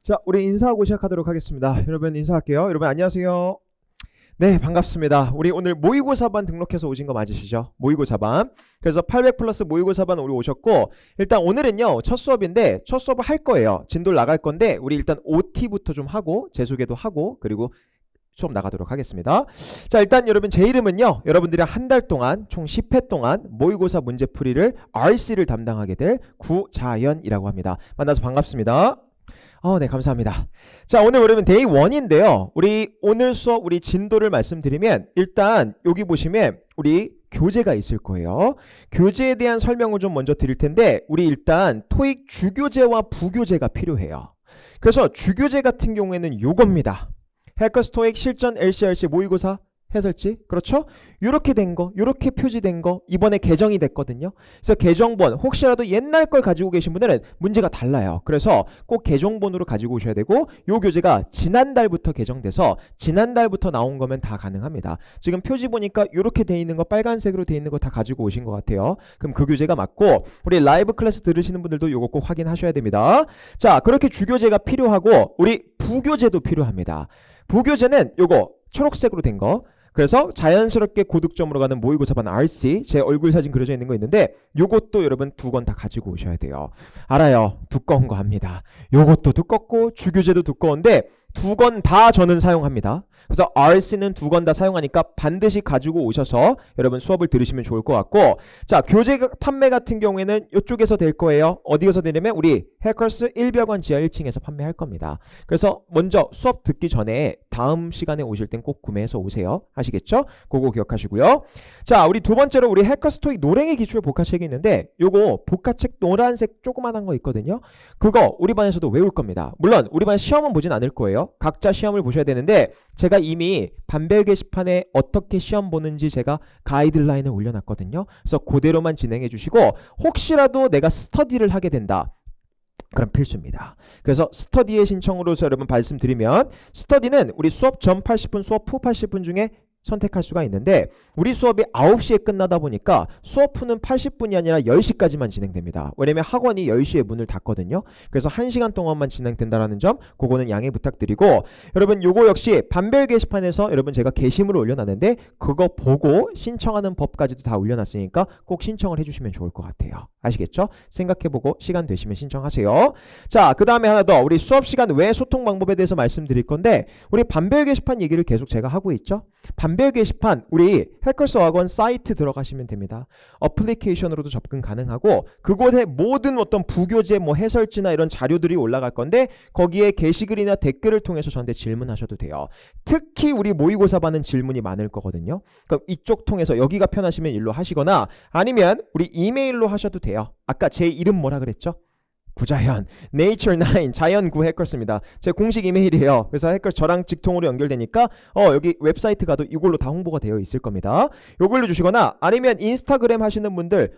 자, 우리 인사하고 시작하도록 하겠습니다. 여러분 인사할게요. 여러분 안녕하세요. 네, 반갑습니다. 우리 오늘 모의고사반 등록해서 오신 거 맞으시죠? 모의고사반. 그래서 800 플러스 모의고사반 우리 오셨고, 일단 오늘은요 첫 수업인데 첫 수업을 할 거예요. 진도를 나갈 건데 우리 일단 OT부터 좀 하고 제 소개도 하고 그리고 수업 나가도록 하겠습니다. 자, 일단 여러분 제 이름은요, 여러분들이 한 달 동안 총 10회 동안 모의고사 문제풀이를 RC를 담당하게 될 구자연이라고 합니다. 만나서 반갑습니다. 네, 감사합니다. 자, 오늘 여러분 데이 1인데요. 우리 오늘 수업 우리 진도를 말씀드리면 일단 여기 보시면 우리 교재가 있을 거예요. 교재에 대한 설명을 좀 먼저 드릴 텐데 우리 일단 토익 주교재와 부교재가 필요해요. 그래서 주교재 같은 경우에는 요겁니다. 해커스 토익 실전 LCRC 모의고사 해설지, 그렇죠? 요렇게 된 거, 요렇게 표지된 거 이번에 개정이 됐거든요. 그래서 개정본, 혹시라도 옛날 걸 가지고 계신 분들은 문제가 달라요. 그래서 꼭 개정본으로 가지고 오셔야 되고, 요 교재가 지난달부터 개정돼서 지난달부터 나온 거면 다 가능합니다. 지금 표지 보니까 요렇게 돼 있는 거, 빨간색으로 돼 있는 거 다 가지고 오신 것 같아요. 그럼 그 교재가 맞고, 우리 라이브 클래스 들으시는 분들도 요거 꼭 확인하셔야 됩니다. 자, 그렇게 주교재가 필요하고 우리 부교재도 필요합니다. 부교재는 요거 초록색으로 된 거, 그래서 자연스럽게 고득점으로 가는 모의고사반 RC, 제 얼굴 사진 그려져 있는 거 있는데 요것도 여러분 두 권 다 가지고 오셔야 돼요. 알아요, 두꺼운 거 합니다. 요것도 두껍고 주교재도 두꺼운데 두 권 다 저는 사용합니다. 그래서 RC는 두 권 다 사용하니까 반드시 가지고 오셔서 여러분 수업을 들으시면 좋을 것 같고, 자, 교재 판매 같은 경우에는 이쪽에서 될 거예요. 어디에서 되냐면 우리 해커스 1벽원 지하 1층에서 판매할 겁니다. 그래서 먼저 수업 듣기 전에 다음 시간에 오실 땐 꼭 구매해서 오세요. 아시겠죠? 그거 기억하시고요. 자, 우리 두 번째로 우리 해커스 토익 노랭이 기출 복화책이 있는데 요거 복화책 노란색 조그만한 거 있거든요. 그거 우리 반에서도 외울 겁니다. 물론 우리 반 시험은 보진 않을 거예요. 각자 시험을 보셔야 되는데 제가 이미 반별 게시판에 어떻게 시험 보는지 제가 가이드라인을 올려놨거든요. 그래서 그대로만 진행해 주시고, 혹시라도 내가 스터디를 하게 된다, 그럼 필수입니다. 그래서 스터디의 신청으로서 여러분 말씀드리면, 스터디는 우리 수업 전 80분, 수업 후 80분 중에 선택할 수가 있는데 우리 수업이 9시에 끝나다 보니까 수업 후는 80분이 아니라 10시까지만 진행됩니다. 왜냐면 학원이 10시에 문을 닫거든요. 그래서 1시간 동안만 진행된다라는 점, 그거는 양해 부탁드리고, 여러분 요거 역시 반별 게시판에서 여러분 제가 게시물을 올려놨는데 그거 보고 신청하는 법까지도 다 올려놨으니까 꼭 신청을 해주시면 좋을 것 같아요. 아시겠죠? 생각해보고 시간 되시면 신청하세요. 자, 그 다음에 하나 더, 우리 수업시간 외 소통 방법에 대해서 말씀드릴 건데 우리 반별 게시판 얘기를 계속 제가 하고 있죠. 반별 게시판 우리 해커스 학원 사이트 들어가시면 됩니다. 어플리케이션으로도 접근 가능하고 그곳에 모든 어떤 부교재 뭐 해설지나 이런 자료들이 올라갈 건데 거기에 게시글이나 댓글을 통해서 저한테 질문하셔도 돼요. 특히 우리 모의고사반은 질문이 많을 거거든요. 그럼 이쪽 통해서 여기가 편하시면 일로 하시거나 아니면 우리 이메일로 하셔도 돼요. 아까 제 이름 뭐라 그랬죠? 구자현, Nature9 자연구 해커스입니다. 제 공식 이메일이에요. 그래서 해커스 저랑 직통으로 연결되니까 여기 웹사이트 가도 이걸로 다 홍보가 되어 있을 겁니다. 요걸로 주시거나 아니면 인스타그램 하시는 분들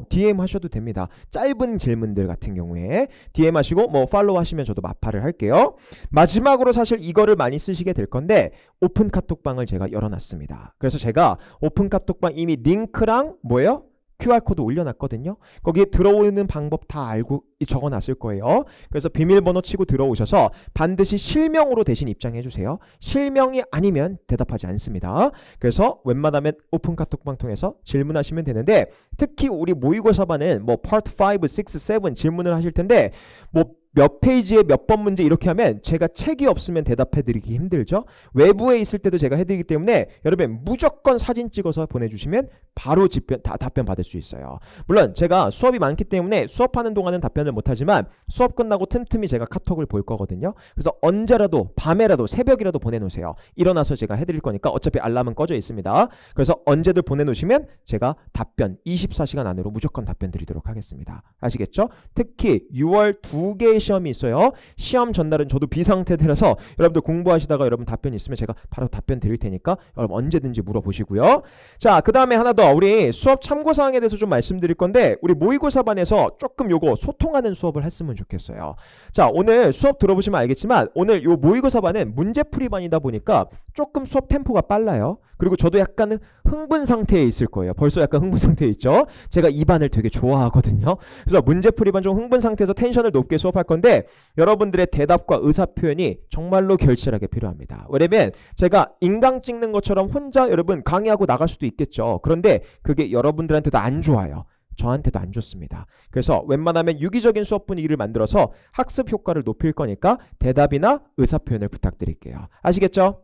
DM 하셔도 됩니다. 짧은 질문들 같은 경우에 DM 하시고 뭐 팔로우 하시면 저도 마파를 할게요. 마지막으로 사실 이거를 많이 쓰시게 될 건데 오픈 카톡방을 제가 열어놨습니다. 그래서 제가 오픈 카톡방 이미 링크랑 뭐예요? QR코드 올려놨거든요. 거기에 들어오는 방법 다 알고 적어놨을 거예요. 그래서 비밀번호 치고 들어오셔서 반드시 실명으로 대신 입장해주세요. 실명이 아니면 대답하지 않습니다. 그래서 웬만하면 오픈 카톡방 통해서 질문하시면 되는데 특히 우리 모의고사반은 뭐 파트 5, 6, 7 질문을 하실 텐데 뭐 몇 페이지에 몇 번 문제 이렇게 하면 제가 책이 없으면 대답해드리기 힘들죠. 외부에 있을 때도 제가 해드리기 때문에 여러분 무조건 사진 찍어서 보내주시면 바로 답변 받을 수 있어요. 물론 제가 수업이 많기 때문에 수업하는 동안은 답변을 못하지만 수업 끝나고 틈틈이 제가 카톡을 볼 거거든요. 그래서 언제라도 밤에라도 새벽이라도 보내놓으세요. 일어나서 제가 해드릴 거니까 어차피 알람은 꺼져 있습니다. 그래서 언제들 보내놓으시면 제가 답변 24시간 안으로 무조건 답변 드리도록 하겠습니다. 아시겠죠? 특히 6월 2개의 시험이 있어요. 시험 전날은 저도 비상태라서 여러분들 공부하시다가 여러분 답변 있으면 제가 바로 답변 드릴 테니까 여러분 언제든지 물어보시고요. 자, 그 다음에 하나 더 우리 수업 참고사항에 대해서 좀 말씀드릴 건데 우리 모의고사반에서 조금 요거 소통하는 수업을 했으면 좋겠어요. 자, 오늘 수업 들어보시면 알겠지만 오늘 요 모의고사반은 문제풀이반이다 보니까 조금 수업 템포가 빨라요. 그리고 저도 약간 흥분 상태에 있을 거예요. 벌써 약간 흥분 상태에 있죠. 제가 이 반을 되게 좋아하거든요. 그래서 문제풀이반 좀 흥분 상태에서 텐션을 높게 수업할 건데 여러분들의 대답과 의사 표현이 정말로 결실하게 필요합니다. 왜냐면 제가 인강 찍는 것처럼 혼자 여러분 강의하고 나갈 수도 있겠죠. 그런데 그게 여러분들한테도 안 좋아요. 저한테도 안 좋습니다. 그래서 웬만하면 유기적인 수업 분위기를 만들어서 학습 효과를 높일 거니까 대답이나 의사 표현을 부탁드릴게요. 아시겠죠?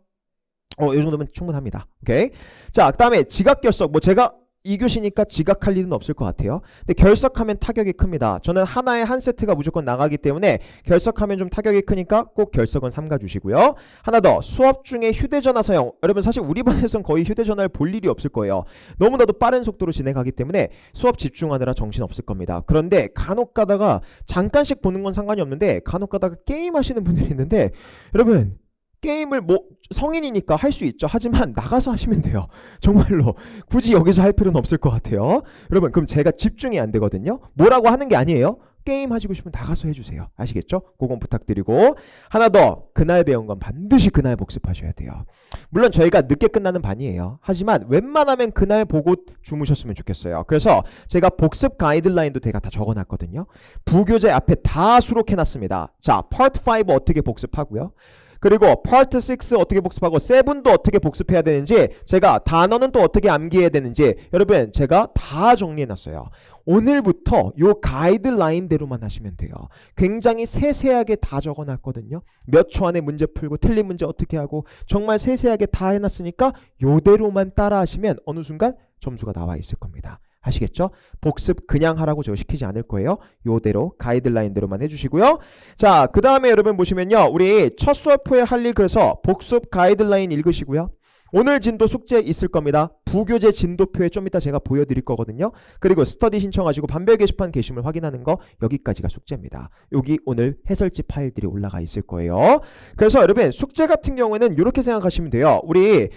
이 정도면 충분합니다. 오케이. 자, 그다음에 지각 결석. 뭐 제가 2교시니까 지각할 일은 없을 것 같아요. 근데 결석하면 타격이 큽니다. 저는 하나에 한 세트가 무조건 나가기 때문에 결석하면 좀 타격이 크니까 꼭 결석은 삼가주시고요. 하나 더, 수업 중에 휴대전화 사용. 여러분 사실 우리 반에서는 거의 휴대전화를 볼 일이 없을 거예요. 너무나도 빠른 속도로 진행하기 때문에 수업 집중하느라 정신 없을 겁니다. 그런데 간혹 가다가 잠깐씩 보는 건 상관이 없는데 간혹 가다가 게임 하시는 분들이 있는데 여러분 게임을 뭐 성인이니까 할 수 있죠. 하지만 나가서 하시면 돼요. 정말로 굳이 여기서 할 필요는 없을 것 같아요. 여러분 그럼 제가 집중이 안 되거든요. 뭐라고 하는 게 아니에요. 게임 하시고 싶으면 나가서 해주세요. 아시겠죠? 그건 부탁드리고 하나 더, 그날 배운 건 반드시 그날 복습하셔야 돼요. 물론 저희가 늦게 끝나는 반이에요. 하지만 웬만하면 그날 보고 주무셨으면 좋겠어요. 그래서 제가 복습 가이드라인도 제가 다 적어놨거든요. 부교재 앞에 다 수록해놨습니다. 자, 파트 5 어떻게 복습하고요. 그리고 파트 6 어떻게 복습하고 7도 어떻게 복습해야 되는지, 제가 단어는 또 어떻게 암기해야 되는지 여러분 제가 다 정리해놨어요. 오늘부터 요 가이드라인대로만 하시면 돼요. 굉장히 세세하게 다 적어놨거든요. 몇 초 안에 문제 풀고 틀린 문제 어떻게 하고 정말 세세하게 다 해놨으니까 요대로만 따라 하시면 어느 순간 점수가 나와 있을 겁니다. 아시겠죠? 복습 그냥 하라고 저 시키지 않을 거예요. 요대로 가이드라인대로만 해주시고요. 자, 그 다음에 여러분 보시면요, 우리 첫 수업 후에 할 일, 그래서 복습 가이드라인 읽으시고요. 오늘 진도 숙제 있을 겁니다. 부교재 진도표에 좀 이따 제가 보여드릴 거거든요. 그리고 스터디 신청하시고 반별 게시판 게시물 확인하는 거, 여기까지가 숙제입니다. 여기 오늘 해설지 파일들이 올라가 있을 거예요. 그래서 여러분 숙제 같은 경우에는 이렇게 생각하시면 돼요. 우리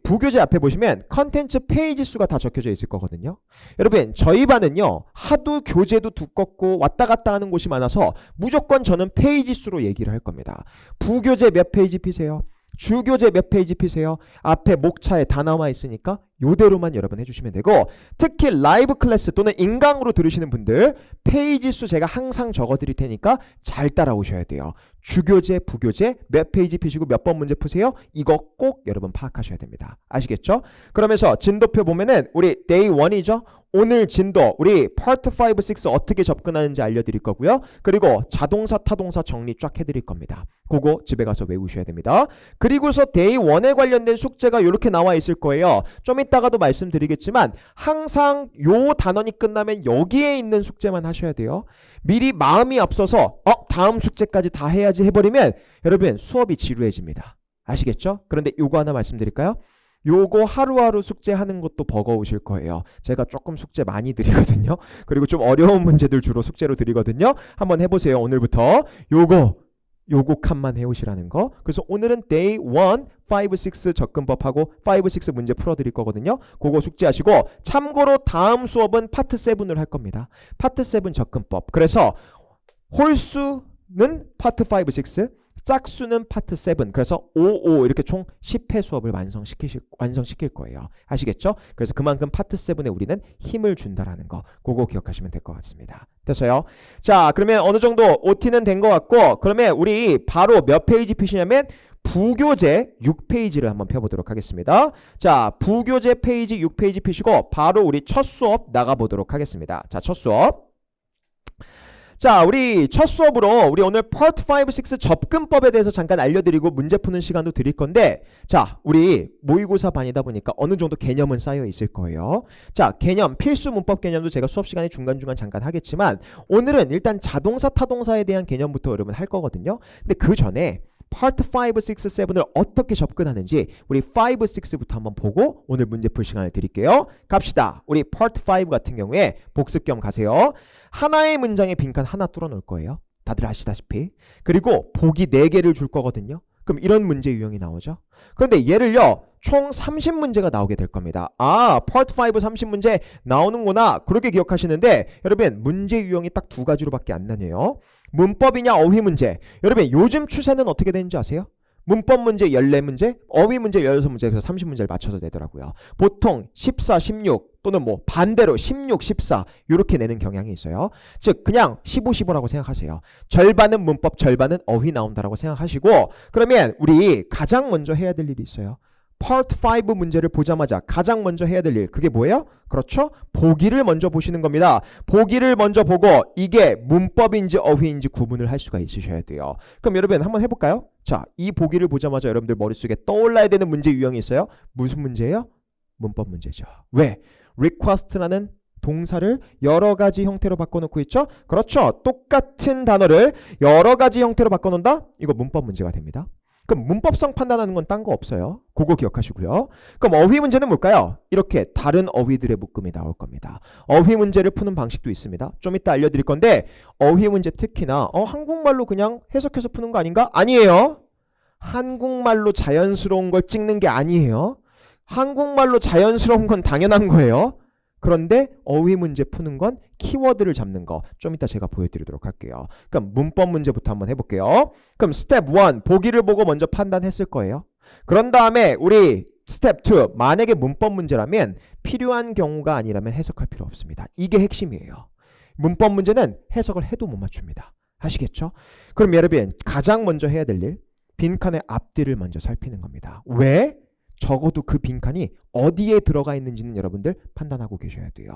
부교재 앞에 보시면 컨텐츠 페이지 수가 다 적혀져 있을 거거든요. 여러분 저희 반은요, 하도 교재도 두껍고 왔다 갔다 하는 곳이 많아서 무조건 저는 페이지 수로 얘기를 할 겁니다. 부교재 몇 페이지 피세요? 주교재 몇 페이지 피세요? 앞에 목차에 다 나와 있으니까 요대로만 여러분 해주시면 되고, 특히 라이브 클래스 또는 인강으로 들으시는 분들 페이지 수 제가 항상 적어 드릴 테니까 잘 따라오셔야 돼요. 주교재, 부교재 몇 페이지 피시고 몇 번 문제 푸세요? 이거 꼭 여러분 파악하셔야 됩니다. 아시겠죠? 그러면서 진도표 보면은 우리 데이 1이죠? 오늘 진도 우리 파트 5, 6 어떻게 접근하는지 알려드릴 거고요. 그리고 자동사, 타동사 정리 쫙 해드릴 겁니다. 그거 집에 가서 외우셔야 됩니다. 그리고서 데이 1에 관련된 숙제가 이렇게 나와 있을 거예요. 좀 이따가도 말씀드리겠지만 항상 요 단원이 끝나면 여기에 있는 숙제만 하셔야 돼요. 미리 마음이 앞서서 다음 숙제까지 다 해야지 해버리면 여러분 수업이 지루해집니다. 아시겠죠? 그런데 요거 하나 말씀드릴까요? 요거 하루하루 숙제하는 것도 버거우실 거예요. 제가 조금 숙제 많이 드리거든요. 그리고 좀 어려운 문제들 주로 숙제로 드리거든요. 한번 해보세요. 오늘부터 요거 칸만 해오시라는 거. 그래서 오늘은 day 1 5, 6 접근법하고 5, 6 문제 풀어드릴 거거든요. 그거 숙제하시고, 참고로 다음 수업은 파트 7을 할 겁니다. 파트 7 접근법. 그래서 홀수는 파트 5, 6, 짝수는 파트 7. 그래서 5 이렇게 총 10회 수업을 완성시킬 거예요. 아시겠죠? 그래서 그만큼 파트 7에 우리는 힘을 준다라는 거, 그거 기억하시면 될 것 같습니다. 됐어요? 자, 그러면 어느 정도 OT는 된 것 같고, 그러면 우리 바로 몇 페이지 피시냐면 부교재 6페이지를 한번 펴보도록 하겠습니다. 자, 부교재 페이지 6페이지 피시고 바로 우리 첫 수업 나가보도록 하겠습니다. 자, 첫 수업. 자, 우리 첫 수업으로 우리 오늘 파트 5, 6 접근법에 대해서 잠깐 알려드리고 문제 푸는 시간도 드릴 건데, 자, 우리 모의고사 반이다 보니까 어느 정도 개념은 쌓여 있을 거예요. 자, 개념, 필수 문법 개념도 제가 수업 시간에 중간중간 잠깐 하겠지만 오늘은 일단 자동사, 타동사에 대한 개념부터 여러분 할 거거든요. 근데 그 전에 파트 5, 6, 7을 어떻게 접근하는지 우리 5, 6부터 한번 보고 오늘 문제 풀 시간을 드릴게요. 갑시다. 우리 파트 5 같은 경우에 복습 겸 가세요. 하나의 문장에 빈칸 하나 뚫어 놓을 거예요. 다들 아시다시피. 그리고 보기 4개를 줄 거거든요. 그럼 이런 문제 유형이 나오죠. 그런데 얘를요, 총 30문제가 나오게 될 겁니다. 파트 5 30문제 나오는구나. 그렇게 기억하시는데 여러분 문제 유형이 딱 2가지로밖에 안 나뉘어요. 문법이냐 어휘 문제. 여러분 요즘 추세는 어떻게 되는지 아세요? 문법 문제 14문제, 어휘 문제 16문제, 그래서 30문제를 맞춰서 내더라고요. 보통 14, 16 또는 뭐 반대로 16, 14 이렇게 내는 경향이 있어요. 즉 그냥 15, 15라고 생각하세요. 절반은 문법, 절반은 어휘 나온다라고 생각하시고, 그러면 우리 가장 먼저 해야 될 일이 있어요. Part 5 문제를 보자마자 가장 먼저 해야 될 일, 그게 뭐예요? 그렇죠? 보기를 먼저 보시는 겁니다. 보기를 먼저 보고 이게 문법인지 어휘인지 구분을 할 수가 있으셔야 돼요. 그럼 여러분 한번 해볼까요? 자, 이 보기를 보자마자 여러분들 머릿속에 떠올라야 되는 문제 유형이 있어요. 무슨 문제예요? 문법 문제죠. 왜? request라는 동사를 여러 가지 형태로 바꿔놓고 있죠? 그렇죠. 똑같은 단어를 여러 가지 형태로 바꿔놓는다? 이거 문법 문제가 됩니다. 그럼 문법성 판단하는 건 딴 거 없어요. 그거 기억하시고요. 그럼 어휘 문제는 뭘까요? 이렇게 다른 어휘들의 묶음이 나올 겁니다. 어휘 문제를 푸는 방식도 있습니다. 좀 이따 알려드릴 건데, 어휘 문제 특히나 한국말로 그냥 해석해서 푸는 거 아닌가? 아니에요. 한국말로 자연스러운 걸 찍는 게 아니에요. 한국말로 자연스러운 건 당연한 거예요. 그런데 어휘 문제 푸는 건 키워드를 잡는 거 좀 이따 제가 보여드리도록 할게요. 그럼 문법 문제부터 한번 해볼게요. 그럼 스텝 1 보기를 보고 먼저 판단했을 거예요. 그런 다음에 우리 스텝 2 만약에 문법 문제라면 필요한 경우가 아니라면 해석할 필요 없습니다. 이게 핵심이에요. 문법 문제는 해석을 해도 못 맞춥니다. 아시겠죠? 그럼 여러분 가장 먼저 해야 될 일, 빈칸의 앞뒤를 먼저 살피는 겁니다. 왜? 적어도 그 빈칸이 어디에 들어가 있는지는 여러분들 판단하고 계셔야 돼요.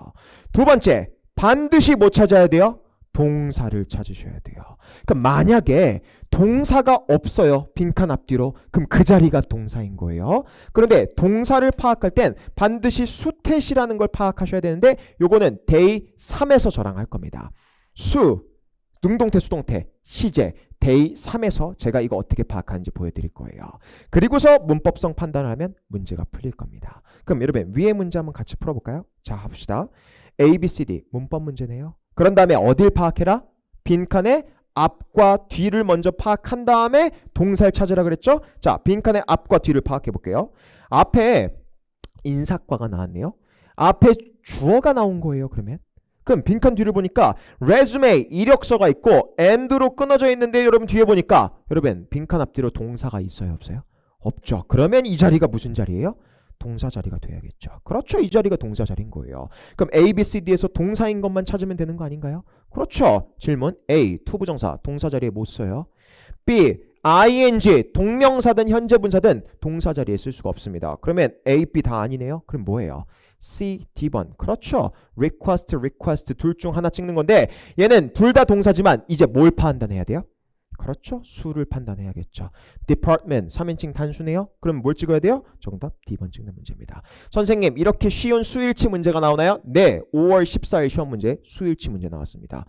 두 번째, 반드시 뭐 찾아야 돼요? 동사를 찾으셔야 돼요. 그럼 만약에 동사가 없어요. 빈칸 앞뒤로. 그럼 그 자리가 동사인 거예요. 그런데 동사를 파악할 땐 반드시 수태시라는 걸 파악하셔야 되는데 요거는 day 3에서 저랑 할 겁니다. 수, 능동태, 수동태, 시제, day 3에서 제가 이거 어떻게 파악하는지 보여드릴 거예요. 그리고서 문법성 판단을 하면 문제가 풀릴 겁니다. 그럼 여러분 위에 문제 한번 같이 풀어볼까요? 자, 봅시다. A, B, C, D 문법 문제네요. 그런 다음에 어딜 파악해라? 빈칸의 앞과 뒤를 먼저 파악한 다음에 동사를 찾으라 그랬죠? 자, 빈칸의 앞과 뒤를 파악해 볼게요. 앞에 인사과가 나왔네요. 앞에 주어가 나온 거예요. 그럼 빈칸 뒤를 보니까 resume 이력서가 있고 and로 끊어져 있는데 여러분 뒤에 보니까 여러분 빈칸 앞뒤로 동사가 있어요, 없어요? 없죠. 그러면 이 자리가 무슨 자리예요? 동사 자리가 돼야겠죠. 그렇죠. 이 자리가 동사 자리인 거예요. 그럼 A, B, C, D에서 동사인 것만 찾으면 되는 거 아닌가요? 그렇죠. 질문 A, 투부정사 동사 자리에 못 써요. B, ing 동명사든 현재 분사든 동사 자리에 쓸 수가 없습니다. 그러면 A, B 다 아니네요. 그럼 뭐예요? C, D번. 그렇죠. request 둘 중 하나 찍는 건데 얘는 둘 다 동사지만 이제 뭘 판단해야 돼요? 그렇죠. 수를 판단해야겠죠. department 3인칭 단수네요. 그럼 뭘 찍어야 돼요? 정답 D번 찍는 문제입니다. 선생님 이렇게 쉬운 수일치 문제가 나오나요? 네. 5월 14일 시험 문제 수일치 문제 나왔습니다.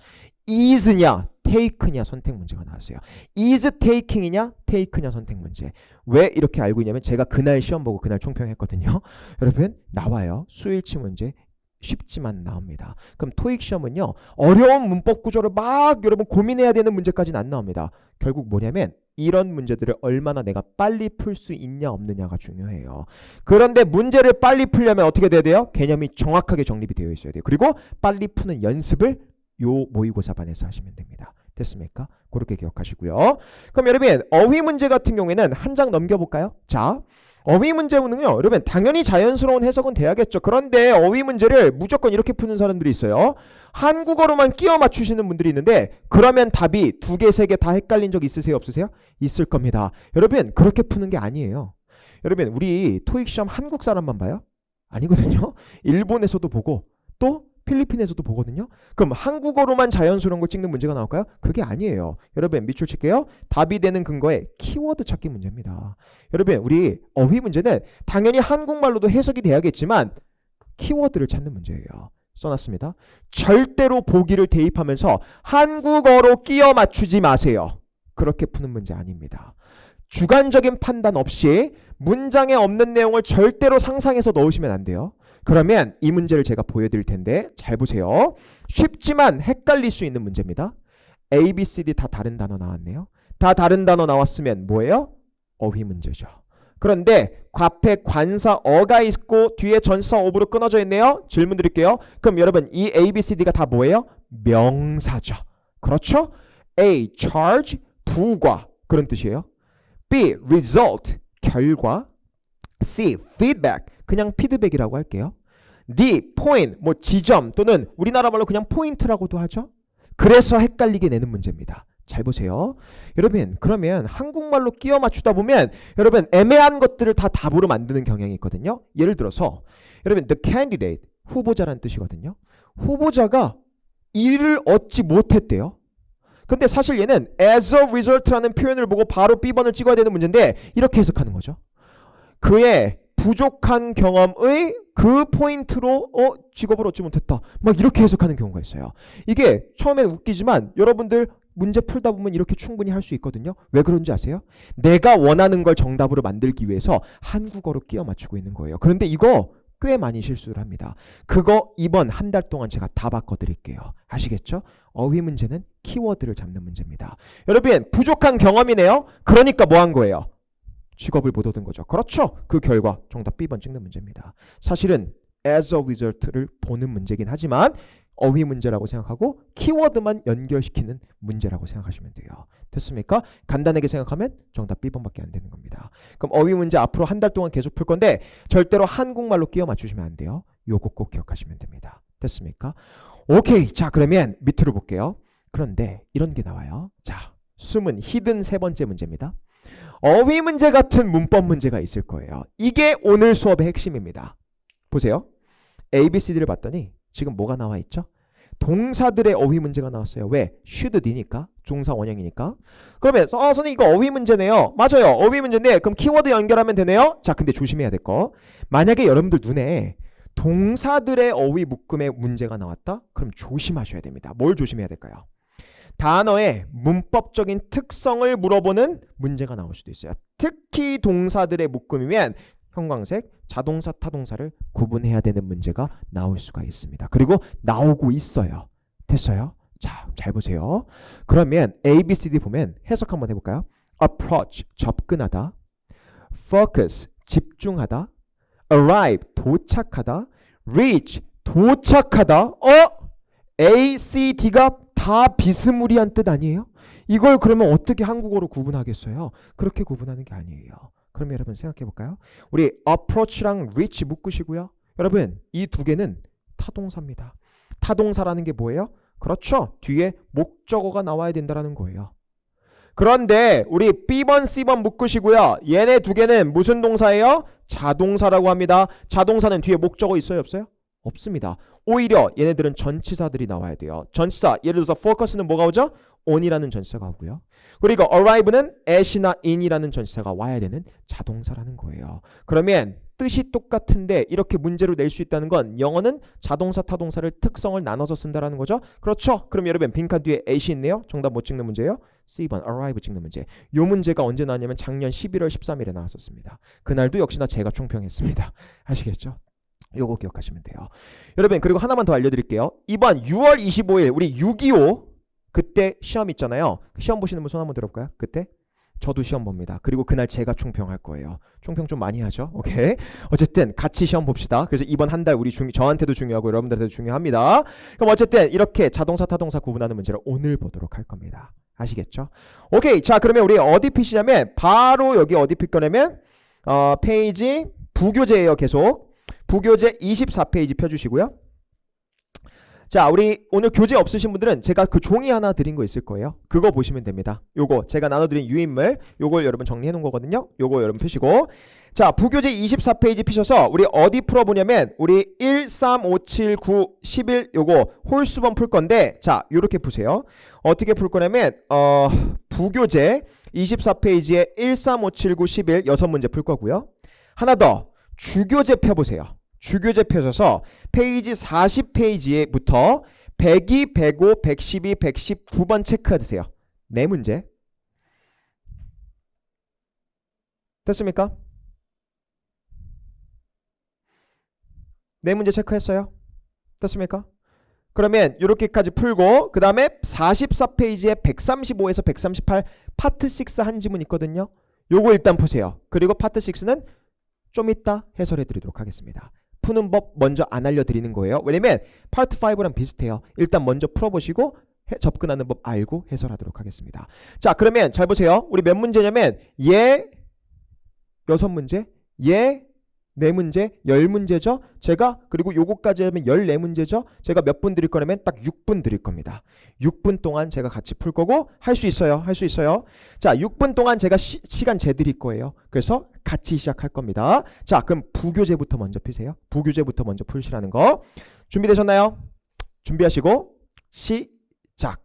is냐 take냐 선택 문제가 나왔어요. is taking이냐 take냐 선택 문제. 왜 이렇게 알고 있냐면 제가 그날 시험 보고 그날 총평했거든요. 여러분 나와요. 수일치 문제 쉽지만 나옵니다. 그럼 토익 시험은요 어려운 문법 구조를 막 여러분 고민해야 되는 문제까지는 안 나옵니다. 결국 뭐냐면 이런 문제들을 얼마나 내가 빨리 풀 수 있냐 없느냐가 중요해요. 그런데 문제를 빨리 풀려면 어떻게 돼야 돼요? 개념이 정확하게 정립이 되어 있어야 돼요. 그리고 빨리 푸는 연습을 요 모의고사반에서 하시면 됩니다. 됐습니까? 그렇게 기억하시고요. 그럼 여러분 어휘 문제 같은 경우에는 한 장 넘겨볼까요? 자, 어휘 문제는요 여러분 당연히 자연스러운 해석은 돼야겠죠. 그런데 어휘 문제를 무조건 이렇게 푸는 사람들이 있어요. 한국어로만 끼워 맞추시는 분들이 있는데 그러면 답이 2개, 3개 다 헷갈린 적 있으세요? 없으세요? 있을 겁니다. 여러분 그렇게 푸는 게 아니에요. 여러분 우리 토익 시험 한국 사람만 봐요? 아니거든요. 일본에서도 보고 또 필리핀에서도 보거든요. 그럼 한국어로만 자연스러운 걸 찍는 문제가 나올까요? 그게 아니에요. 여러분 밑줄 칠게요. 답이 되는 근거에 키워드 찾기 문제입니다. 여러분 우리 어휘 문제는 당연히 한국말로도 해석이 돼야겠지만 키워드를 찾는 문제예요. 써놨습니다. 절대로 보기를 대입하면서 한국어로 끼워 맞추지 마세요. 그렇게 푸는 문제 아닙니다. 주관적인 판단 없이 문장에 없는 내용을 절대로 상상해서 넣으시면 안 돼요. 그러면 이 문제를 제가 보여드릴 텐데 잘 보세요. 쉽지만 헷갈릴 수 있는 문제입니다. A, B, C, D 다 다른 단어 나왔네요. 다 다른 단어 나왔으면 뭐예요? 어휘 문제죠. 그런데 앞에 관사 어가 있고 뒤에 전사 of로 끊어져 있네요. 질문 드릴게요. 그럼 여러분 이 A, B, C, D가 다 뭐예요? 명사죠. 그렇죠? A, charge, 부과 그런 뜻이에요. B. result, 결과. C. feedback, 그냥 피드백이라고 할게요. D. point, 뭐 지점 또는 우리나라 말로 그냥 포인트라고도 하죠. 그래서 헷갈리게 내는 문제입니다. 잘 보세요. 여러분, 그러면 한국말로 끼워 맞추다 보면 여러분 애매한 것들을 다 답으로 만드는 경향이 있거든요. 예를 들어서 여러분 the candidate, 후보자란 뜻이거든요. 후보자가 이를 얻지 못했대요. 근데 사실 얘는 as a result라는 표현을 보고 바로 B번을 찍어야 되는 문제인데 이렇게 해석하는 거죠. 그의 부족한 경험의 그 포인트로 직업을 얻지 못했다. 막 이렇게 해석하는 경우가 있어요. 이게 처음엔 웃기지만 여러분들 문제 풀다 보면 이렇게 충분히 할 수 있거든요. 왜 그런지 아세요? 내가 원하는 걸 정답으로 만들기 위해서 한국어로 끼워 맞추고 있는 거예요. 그런데 이거 꽤 많이 실수를 합니다. 그거 이번 한 달 동안 제가 다 바꿔드릴게요. 아시겠죠? 어휘 문제는 키워드를 잡는 문제입니다. 여러분, 부족한 경험이네요. 그러니까 뭐 한 거예요? 직업을 못 얻은 거죠. 그렇죠? 그 결과 정답 B번 찍는 문제입니다. 사실은 as a result를 보는 문제긴 하지만 어휘 문제라고 생각하고 키워드만 연결시키는 문제라고 생각하시면 돼요. 됐습니까? 간단하게 생각하면 정답 B번밖에 안 되는 겁니다. 그럼 어휘 문제 앞으로 한 달 동안 계속 풀 건데 절대로 한국말로 끼워 맞추시면 안 돼요. 요거 꼭 기억하시면 됩니다. 됐습니까? 오케이. 자, 그러면 밑으로 볼게요. 그런데 이런 게 나와요. 자, 숨은 히든 세 번째 문제입니다. 어휘 문제 같은 문법 문제가 있을 거예요. 이게 오늘 수업의 핵심입니다. 보세요. A, B, C, D를 봤더니 지금 뭐가 나와 있죠? 동사들의 어휘 문제가 나왔어요. 왜? should, d니까. 동사 원형이니까. 그러면 선생님 이거 어휘 문제네요. 맞아요. 어휘 문제인데 그럼 키워드 연결하면 되네요. 자, 근데 조심해야 될 거. 만약에 여러분들 눈에 동사들의 어휘 묶음의 문제가 나왔다? 그럼 조심하셔야 됩니다. 뭘 조심해야 될까요? 단어의 문법적인 특성을 물어보는 문제가 나올 수도 있어요. 특히 동사들의 묶음이면 형광색 자동사 타동사를 구분해야 되는 문제가 나올 수가 있습니다. 그리고 나오고 있어요. 됐어요? 자, 잘 보세요. 그러면 A, B, C, D 보면 해석 한번 해볼까요? approach, 접근하다. focus, 집중하다. arrive, 도착하다. reach, 도착하다. A, C, D가 다 비스무리한 뜻 아니에요? 이걸 그러면 어떻게 한국어로 구분하겠어요? 그렇게 구분하는 게 아니에요. 그럼 여러분 생각해 볼까요? 우리 approach랑 reach 묶으시고요. 여러분 이 두 개는 타동사입니다. 타동사라는 게 뭐예요? 그렇죠. 뒤에 목적어가 나와야 된다는 거예요. 그런데 우리 B번, C번 묶으시고요. 얘네 두 개는 무슨 동사예요? 자동사라고 합니다. 자동사는 뒤에 목적어 있어요? 없어요? 없습니다. 오히려 얘네들은 전치사들이 나와야 돼요. 전치사, 예를 들어서 focus는 뭐가 오죠? on이라는 전치사가 오고요. 그리고 arrive는 at이나 in이라는 전치사가 와야 되는 자동사라는 거예요. 그러면 뜻이 똑같은데 이렇게 문제로 낼 수 있다는 건 영어는 자동사, 타동사를 특성을 나눠서 쓴다는 거죠. 그렇죠? 그럼 여러분 빈칸 뒤에 at이 있네요. 정답 못 찍는 문제예요. C번 arrive 찍는 문제. 이 문제가 언제 나왔냐면 작년 11월 13일에 나왔었습니다. 그날도 역시나 제가 총평했습니다. 아시겠죠? 요거 기억하시면 돼요. 여러분 그리고 하나만 더 알려드릴게요. 이번 6월 25일 우리 6.25 그때 시험 있잖아요. 시험 보시는 분 손 한번 들어볼까요? 그때? 저도 시험 봅니다. 그리고 그날 제가 총평할 거예요. 총평 좀 많이 하죠. 오케이. 어쨌든 같이 시험 봅시다. 그래서 이번 한 달 우리 저한테도 중요하고 여러분들한테도 중요합니다. 그럼 어쨌든 이렇게 자동사 타동사 구분하는 문제를 오늘 보도록 할 겁니다. 아시겠죠? 오케이. 자 그러면 우리 어디 피시냐면 바로 여기 어디 필 거냐면 페이지 부교재예요. 계속. 부교재 24페이지 펴주시고요. 자 우리 오늘 교재 없으신 분들은 제가 그 종이 하나 드린 거 있을 거예요. 그거 보시면 됩니다. 요거 제가 나눠드린 유인물 요걸 여러분 정리해 놓은 거거든요. 요거 여러분 펴시고 자 부교재 24페이지 피셔서 우리 어디 풀어보냐면 우리 1, 3, 5, 7, 9, 11 요거 홀수번 풀 건데 자 요렇게 푸세요. 어떻게 풀 거냐면 부교재 24페이지에 1, 3, 5, 7, 9, 11 6문제 풀 거고요. 하나 더 주교재 펴보세요. 주교재 펴셔서 페이지 40페이지에부터 102, 105, 112, 119번 체크해주세요. 4문제. 됐습니까? 4문제 체크했어요? 됐습니까? 그러면 이렇게까지 풀고 그 다음에 44페이지에 135에서 138 파트 6 한 지문 있거든요. 요거 일단 푸세요. 그리고 파트 6는 좀 이따 해설해 드리도록 하겠습니다. 푸는 법 먼저 안 알려드리는 거예요. 왜냐면 파트 5랑 비슷해요. 일단 먼저 풀어보시고 접근하는 법 알고 해설하도록 하겠습니다. 자, 그러면 잘 보세요. 우리 몇 문제냐면 얘 6문제, 얘 4문제, 10문제죠. 제가 그리고 요거까지 하면 14문제죠. 제가 몇 분 드릴 거냐면 딱 6분 드릴 겁니다. 6분 동안 제가 같이 풀 거고 할 수 있어요. 할 수 있어요. 자, 6분 동안 제가 시간 재드릴 거예요. 그래서 같이 시작할 겁니다. 자, 그럼 부교재부터 먼저 푸세요. 부교재부터 먼저 풀시라는 거. 준비되셨나요? 준비하시고 시작.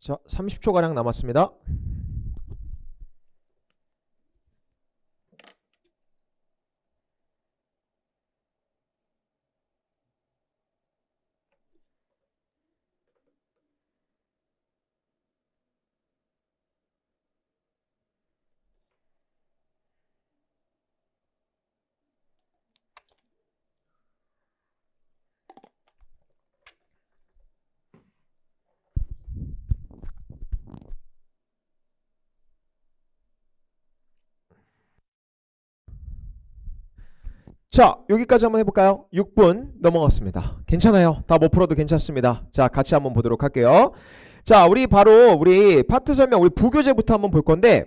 자, 30초가량 남았습니다. 자, 여기까지 한번 해볼까요? 6분 넘어갔습니다. 괜찮아요. 다 못 풀어도 괜찮습니다. 자, 같이 한번 보도록 할게요. 자, 우리 파트 설명, 우리 부교재부터 한번 볼 건데,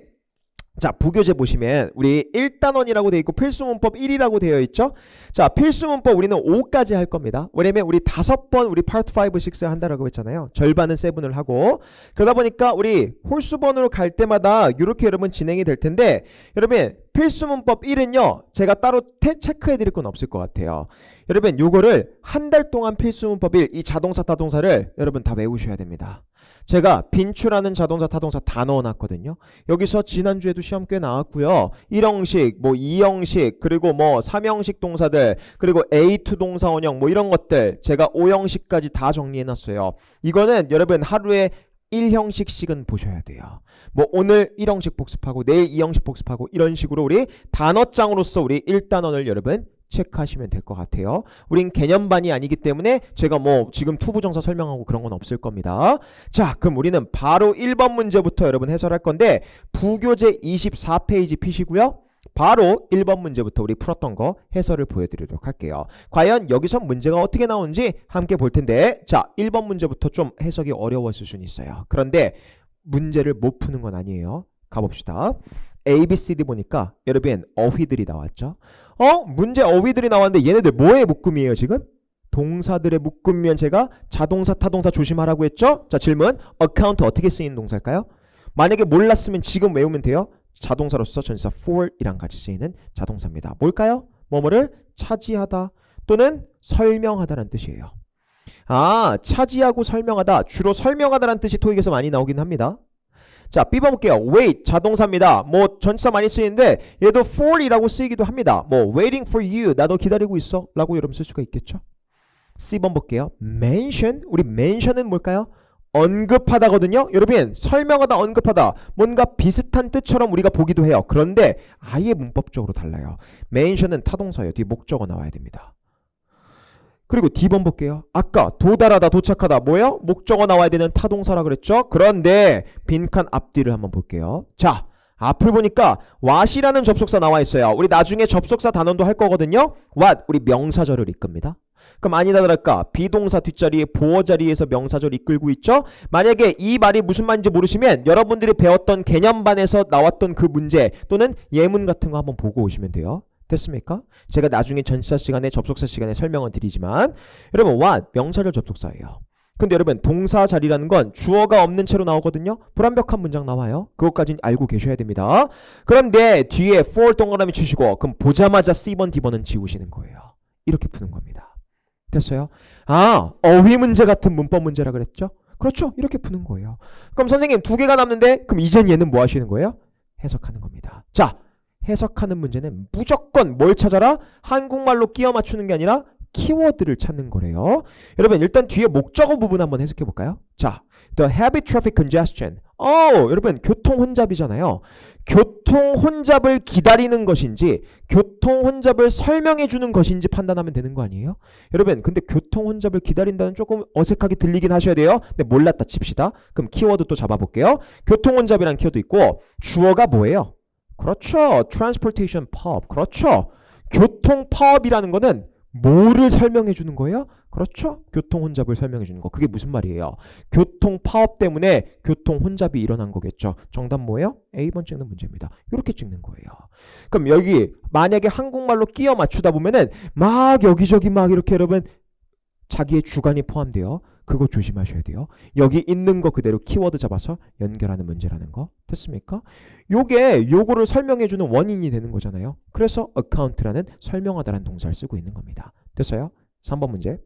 자, 부교재 보시면 우리 1단원이라고 되어 있고 필수문법 1이라고 되어 있죠. 자, 필수문법 우리는 5까지 할 겁니다. 왜냐면 우리 5번 우리 파트 5, 6 한다라고 했잖아요. 절반은 7을 하고, 그러다 보니까 우리 홀수번으로 갈 때마다 이렇게 여러분 진행이 될 텐데, 여러분 필수문법 1은요 제가 따로 체크해 드릴 건 없을 것 같아요. 여러분 요거를 한 달 동안 필수문법 1, 이 자동사 타동사를 여러분 다 외우셔야 됩니다. 제가 빈출하는 자동사 타동사 다 넣어놨거든요. 여기서 지난주에도 시험 꽤 나왔고요. 1형식, 뭐 2형식, 그리고 뭐 3형식 동사들, 그리고 A2 동사 원형 뭐 이런 것들 제가 5형식까지 다 정리해놨어요. 이거는 여러분 하루에 1형식씩은 보셔야 돼요. 뭐 오늘 1형식 복습하고 내일 2형식 복습하고 이런 식으로 우리 단어장으로서 우리 1단원을 여러분 체크하시면 될 것 같아요. 우린 개념반이 아니기 때문에 제가 뭐 지금 투부정사 설명하고 그런 건 없을 겁니다. 자, 그럼 우리는 바로 1번 문제부터 여러분 해설할 건데 부교재 24페이지 피시고요. 바로 1번 문제부터 우리 풀었던 거 해설을 보여드리도록 할게요. 과연 여기서 문제가 어떻게 나오는지 함께 볼 텐데, 자, 1번 문제부터 좀 해석이 어려웠을 수는 있어요. 그런데 문제를 못 푸는 건 아니에요. 가봅시다. A, B, C, D 보니까 여러분 어휘들이 나왔죠. 문제 어휘들이 나왔는데 얘네들 뭐의 묶음이에요 지금? 동사들의 묶음면 제가 자동사 타동사 조심하라고 했죠. 자, 질문. account 어떻게 쓰이는 동사일까요? 만약에 몰랐으면 지금 외우면 돼요. 자동사로서 전치사 for이랑 같이 쓰이는 자동사입니다. 뭘까요? 뭐뭐를 차지하다 또는 설명하다라는 뜻이에요. 아, 차지하고 설명하다, 주로 설명하다라는 뜻이 토익에서 많이 나오긴 합니다. 자, B 봐볼게요. wait 자동사입니다. 뭐 전치사 많이 쓰이는데 얘도 for이라고 쓰이기도 합니다. 뭐 waiting for you, 나 너 기다리고 있어 라고 여러분 쓸 수가 있겠죠. C번 볼게요. mention, 우리 mention은 뭘까요? 언급하다거든요. 여러분 설명하다, 언급하다 뭔가 비슷한 뜻처럼 우리가 보기도 해요. 그런데 아예 문법적으로 달라요. mention은 타동사예요. 뒤에 목적어 나와야 됩니다. 그리고 D번 볼게요. 아까 도달하다, 도착하다 뭐예요? 목적어 나와야 되는 타동사라 그랬죠. 그런데 빈칸 앞뒤를 한번 볼게요. 자, 앞을 보니까 what이라는 접속사 나와 있어요. 우리 나중에 접속사 단원도 할 거거든요. what, 우리 명사절을 이끕니다. 그럼 아니다 그럴까? 비동사 뒷자리에 보어 자리에서 명사절 이끌고 있죠. 만약에 이 말이 무슨 말인지 모르시면 여러분들이 배웠던 개념반에서 나왔던 그 문제 또는 예문 같은 거 한번 보고 오시면 돼요. 됐습니까? 제가 나중에 전치사 시간에 접속사 시간에 설명을 드리지만 여러분 what 명사절 접속사예요. 근데 여러분 동사 자리라는 건 주어가 없는 채로 나오거든요. 불완벽한 문장 나와요. 그것까지는 알고 계셔야 됩니다. 그런데 뒤에 for 동그라미 치시고 그럼 보자마자 C번 D번은 지우시는 거예요. 이렇게 푸는 겁니다. 됐어요? 아, 어휘 문제 같은 문법 문제라 그랬죠? 그렇죠. 이렇게 푸는 거예요. 그럼 선생님 2개가 남는데 그럼 이젠 얘는 뭐 하시는 거예요? 해석하는 겁니다. 자, 해석하는 문제는 무조건 뭘 찾아라? 한국말로 끼워 맞추는 게 아니라 키워드를 찾는 거래요. 여러분 일단 뒤에 목적어 부분 한번 해석해 볼까요? 자, the heavy traffic congestion. 여러분 교통 혼잡이잖아요. 교통 혼잡을 기다리는 것인지 교통 혼잡을 설명해 주는 것인지 판단하면 되는 거 아니에요? 여러분 근데 교통 혼잡을 기다린다는 조금 어색하게 들리긴 하셔야 돼요. 근데 몰랐다 칩시다. 그럼 키워드 또 잡아볼게요. 교통 혼잡이라는 키워드 있고 주어가 뭐예요? 그렇죠. transportation pub. 그렇죠. 교통 파업이라는 거는 뭐를 설명해 주는 거예요? 그렇죠. 교통 혼잡을 설명해 주는 거. 그게 무슨 말이에요? 교통 파업 때문에 교통 혼잡이 일어난 거겠죠. 정답 뭐예요? A번 찍는 문제입니다. 이렇게 찍는 거예요. 그럼 여기 만약에 한국말로 끼워 맞추다 보면은 막 여기저기 막 이렇게 여러분 자기의 주관이 포함돼요. 그거 조심하셔야 돼요. 여기 있는 거 그대로 키워드 잡아서 연결하는 문제라는 거. 됐습니까? 요거를 설명해주는 원인이 되는 거잖아요. 그래서 account라는 설명하다라는 동사를 쓰고 있는 겁니다. 됐어요? 3번 문제.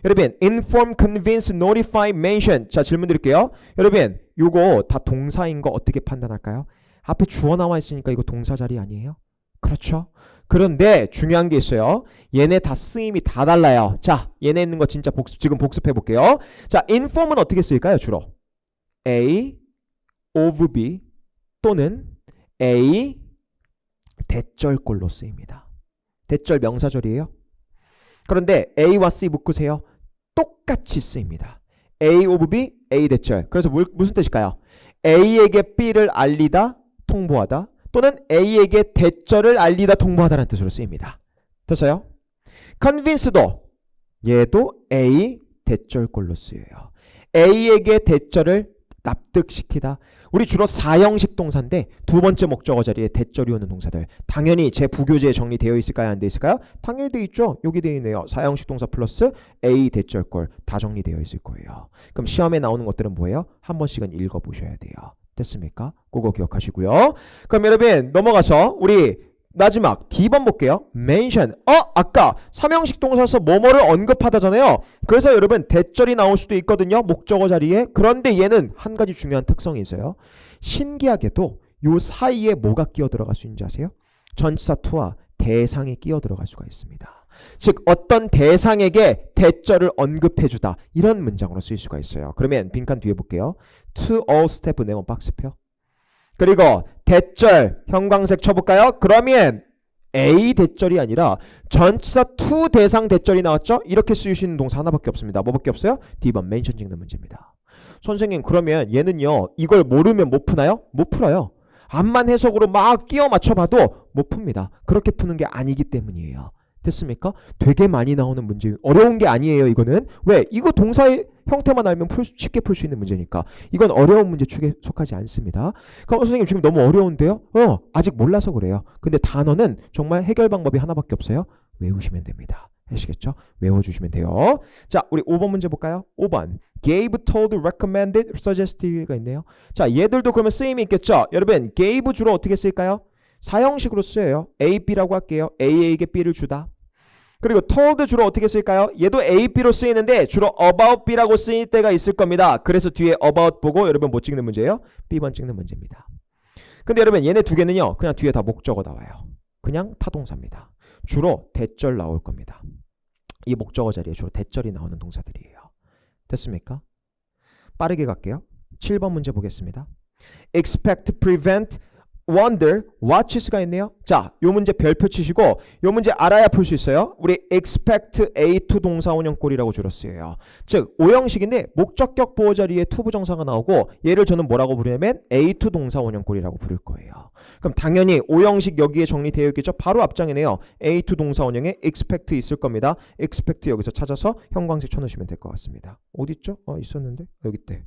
여러분 inform, convince, notify, mention. 자 질문 드릴게요. 여러분 요거 다 동사인 거 어떻게 판단할까요? 앞에 주어 나와 있으니까 이거 동사 자리 아니에요? 그렇죠? 그런데 중요한 게 있어요. 얘네 다 쓰임이 다 달라요. 자 얘네 있는 거 진짜 지금 복습해 볼게요. 자 inform은 어떻게 쓰일까요? 주로 A of B 또는 A 대절꼴로 쓰입니다. 대절 명사절이에요. 그런데 A와 C 묶으세요. 똑같이 쓰입니다. A of B, A 대절. 그래서 무슨 뜻일까요? A에게 B를 알리다, 통보하다 또는 A에게 대절을 알리다, 통보하다라는 뜻으로 쓰입니다. 됐어요? convince도 얘도 A 대절꼴로 쓰여요. A에게 대절을 납득시키다. 우리 주로 4형식 동사인데 두 번째 목적어 자리에 대절이 오는 동사들 당연히 제 부교재에 정리되어 있을까요? 안 되어 있을까요? 당연히 되어 있죠. 여기 되어 있네요. 4형식 동사 플러스 A 대절꼴 다 정리되어 있을 거예요. 그럼 시험에 나오는 것들은 뭐예요? 한 번씩은 읽어보셔야 돼요. 됐습니까? 그거 기억하시고요. 그럼 여러분 넘어가서 우리 마지막 D번 볼게요. mention. 아까 3형식 동사에서 뭐뭐를 언급하다잖아요. 그래서 여러분 대절이 나올 수도 있거든요. 목적어 자리에. 그런데 얘는 한 가지 중요한 특성이 있어요. 신기하게도 요 사이에 뭐가 끼어 들어갈 수 있는지 아세요? 전치사 to와 대상이 끼어 들어갈 수가 있습니다. 즉 어떤 대상에게 대절을 언급해주다 이런 문장으로 쓰일 수가 있어요. 그러면 빈칸 뒤에 볼게요. to all step 네모 박스표. 그리고 대절 형광색 쳐볼까요? 그러면 A 대절이 아니라 전치사 to 대상 대절이 나왔죠? 이렇게 쓰일 수 있는 동사 하나밖에 없습니다. 뭐밖에 없어요? D번 멘션 찍는 문제입니다. 선생님 그러면 얘는요 이걸 모르면 못 푸나요? 못 풀어요. 암만 해석으로 막 끼워 맞춰봐도 못 풉니다. 그렇게 푸는 게 아니기 때문이에요. 됐습니까? 되게 많이 나오는 문제 어려운 게 아니에요. 이거는 왜? 이거 동사의 형태만 알면 쉽게 풀 수 있는 문제니까 이건 어려운 문제 축에 속하지 않습니다. 그럼 선생님 지금 너무 어려운데요? 아직 몰라서 그래요. 근데 단어는 정말 해결 방법이 하나밖에 없어요. 외우시면 됩니다. 아시겠죠? 외워주시면 돼요. 자 우리 5번 문제 볼까요? 5번 gave, told, recommended, suggested,가 있네요. 자 얘들도 그러면 쓰임이 있겠죠? 여러분 gave 주로 어떻게 쓸까요? 사형식으로 쓰여요. A, B라고 할게요. A에게 B를 주다. 그리고 told 주로 어떻게 쓸까요? 얘도 A, B로 쓰이는데 주로 about B라고 쓰일 때가 있을 겁니다. 그래서 뒤에 about 보고 여러분 뭐 찍는 문제예요? B번 찍는 문제입니다. 근데 여러분 얘네 두 개는요. 그냥 뒤에 다 목적어 나와요. 그냥 타동사입니다. 주로 대절 나올 겁니다. 이 목적어 자리에 주로 대절이 나오는 동사들이에요. 됐습니까? 빠르게 갈게요. 7번 문제 보겠습니다. expect, prevent, wonder, watches가 있네요. 자, 요 문제 별표 치시고 요 문제 알아야 풀 수 있어요. 우리 expect A2 동사 원형꼴이라고 주로 쓰여요. 즉 5형식인데 목적격 보호 자리에 to 부정사가 나오고 얘를 저는 뭐라고 부르냐면 A2 동사 원형꼴이라고 부를 거예요. 그럼 당연히 5형식 여기에 정리되어 있겠죠. 바로 앞장이네요. A2 동사 원형에 expect 있을 겁니다. expect 여기서 찾아서 형광색 쳐놓으시면 될 것 같습니다. 어디 있죠? 있었는데 여기 있대.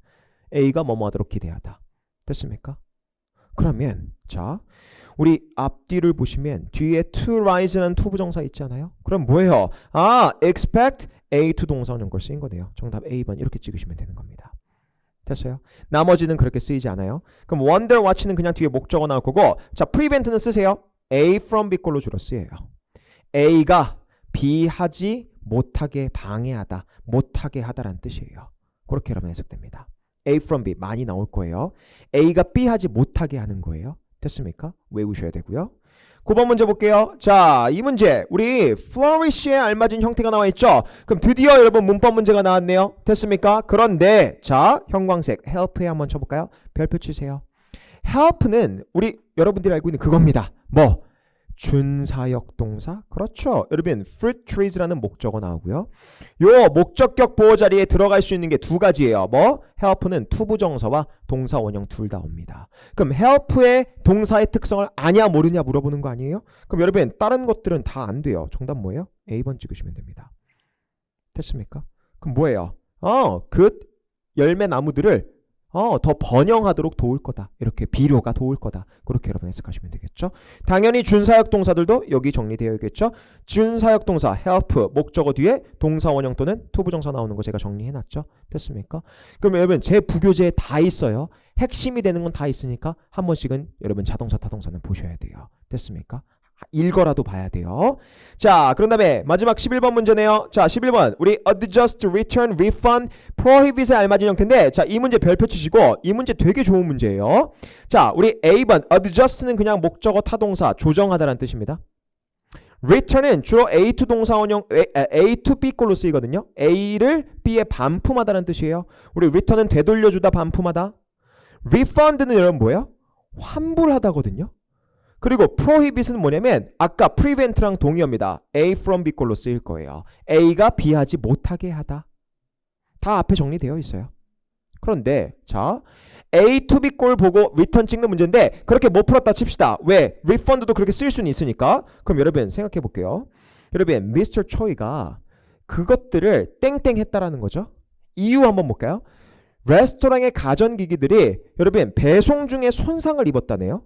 A가 뭐뭐 하도록 기대하다. 됐습니까? 그러면 자 우리 앞뒤를 보시면 뒤에 to rise라는 to 부정사 있지 않아요? 그럼 뭐예요? expect A2 동사 원형꼴 쓰인 거네요. 정답 A번 이렇게 찍으시면 되는 겁니다. 됐어요? 나머지는 그렇게 쓰이지 않아요. 그럼 wonder, watch는 그냥 뒤에 목적어 나올 거고 자 prevent는 쓰세요. A from B 꼴로 주로 쓰여요. A가 B 하지 못하게 방해하다, 못하게 하다라는 뜻이에요. 그렇게 여러분 해석됩니다. A from B 많이 나올 거예요. A가 B 하지 못하게 하는 거예요. 됐습니까? 외우셔야 되고요. 9번 문제 볼게요. 자, 이 문제 우리 flourish에 알맞은 형태가 나와 있죠. 그럼 드디어 여러분 문법 문제가 나왔네요. 됐습니까? 그런데 자, 형광색 help에 한번 쳐볼까요? 별표 치세요. help는 우리 여러분들이 알고 있는 그겁니다. 뭐? 준사역 동사? 그렇죠. 여러분 fruit trees라는 목적어 나오고요. 요 목적격 보호 자리에 들어갈 수 있는 게 두 가지예요. 뭐? help는 투부정사와 동사 원형 둘 다 옵니다. 그럼 help의 동사의 특성을 아냐 모르냐 물어보는 거 아니에요? 그럼 여러분 다른 것들은 다 안 돼요. 정답 뭐예요? A번 찍으시면 됩니다. 됐습니까? 그럼 뭐예요? 그 열매 나무들을 더 번영하도록 도울 거다. 이렇게 비료가 도울 거다. 그렇게 여러분 해석하시면 되겠죠. 당연히 준사역 동사들도 여기 정리되어 있겠죠. 준사역 동사 help 목적어 뒤에 동사 원형 또는 투부정사 나오는 거 제가 정리해놨죠. 됐습니까? 그럼 여러분 제 부교재에 다 있어요. 핵심이 되는 건 다 있으니까 한 번씩은 여러분 자동사 타동사는 보셔야 돼요. 됐습니까? 읽어라도 봐야 돼요. 자, 그런 다음에 마지막 11번 문제네요. 자, 11번. 우리 adjust, return, refund, prohibit에 알맞은 형태인데, 자, 이 문제 별표 치시고, 이 문제 되게 좋은 문제예요. 자, 우리 A번, adjust는 그냥 목적어 타동사, 조정하다라는 뜻입니다. return은 주로 A to 동사원형, A to B 꼴로 쓰이거든요. A를 B에 반품하다는 뜻이에요. 우리 return은 되돌려주다, 반품하다. refund는 여러분 뭐예요? 환불하다거든요. 그리고 prohibit은 뭐냐면 아까 prevent랑 동의어입니다. A from B 꼴로 쓰일 거예요. A가 B 하지 못하게 하다. 다 앞에 정리되어 있어요. 그런데 자, A to B 꼴 보고 return 찍는 문제인데 그렇게 못 풀었다 칩시다. 왜? refund도 그렇게 쓸 수는 있으니까. 그럼 여러분 생각해 볼게요. 여러분 Mr. 초이가 그것들을 땡땡 했다라는 거죠. 이유 한번 볼까요? 레스토랑의 가전기기들이 여러분 배송 중에 손상을 입었다네요.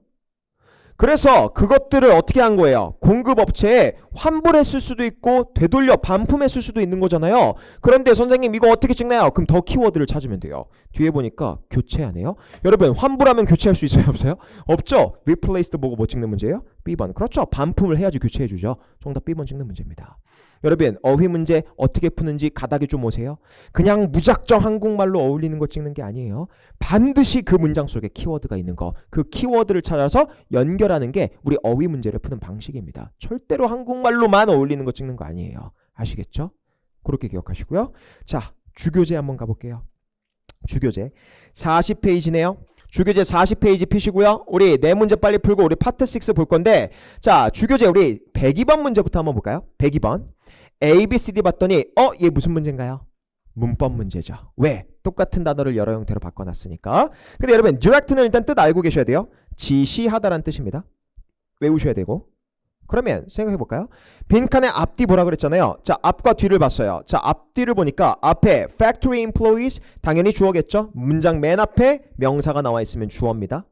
그래서 그것들을 어떻게 한 거예요? 공급업체에 환불했을 수도 있고 되돌려 반품했을 수도 있는 거잖아요. 그런데 선생님 이거 어떻게 찍나요? 그럼 더 키워드를 찾으면 돼요. 뒤에 보니까 교체하네요. 여러분 환불하면 교체할 수 있어요? 없어요? 없죠? replaced 보고 뭐 찍는 문제예요? B번. 그렇죠. 반품을 해야지 교체해주죠. 정답 B번 찍는 문제입니다. 여러분 어휘 문제 어떻게 푸는지 가닥이 좀 오세요. 그냥 무작정 한국말로 어울리는 거 찍는 게 아니에요. 반드시 그 문장 속에 키워드가 있는 거, 그 키워드를 찾아서 연결하는 게 우리 어휘 문제를 푸는 방식입니다. 절대로 한국말로만 어울리는 거 찍는 거 아니에요. 아시겠죠? 그렇게 기억하시고요. 자, 주교재 한번 가볼게요. 주교재 40페이지네요. 주교재 40페이지 피시고요. 우리 네 문제 빨리 풀고 우리 파트 6 볼 건데, 자, 주교재 우리 102번 문제부터 한번 볼까요? 102번. A, B, C, D 봤더니 얘 무슨 문제인가요? 문법 문제죠. 왜? 똑같은 단어를 여러 형태로 바꿔놨으니까. 근데 여러분 direct는 일단 뜻 알고 계셔야 돼요. 지시하다라는 뜻입니다. 외우셔야 되고. 그러면 생각해 볼까요? 빈칸의 앞뒤 보라 그랬잖아요. 자, 앞과 뒤를 봤어요. 자, 앞뒤를 보니까 앞에 factory employees 당연히 주어겠죠. 문장 맨 앞에 명사가 나와 있으면 주어입니다.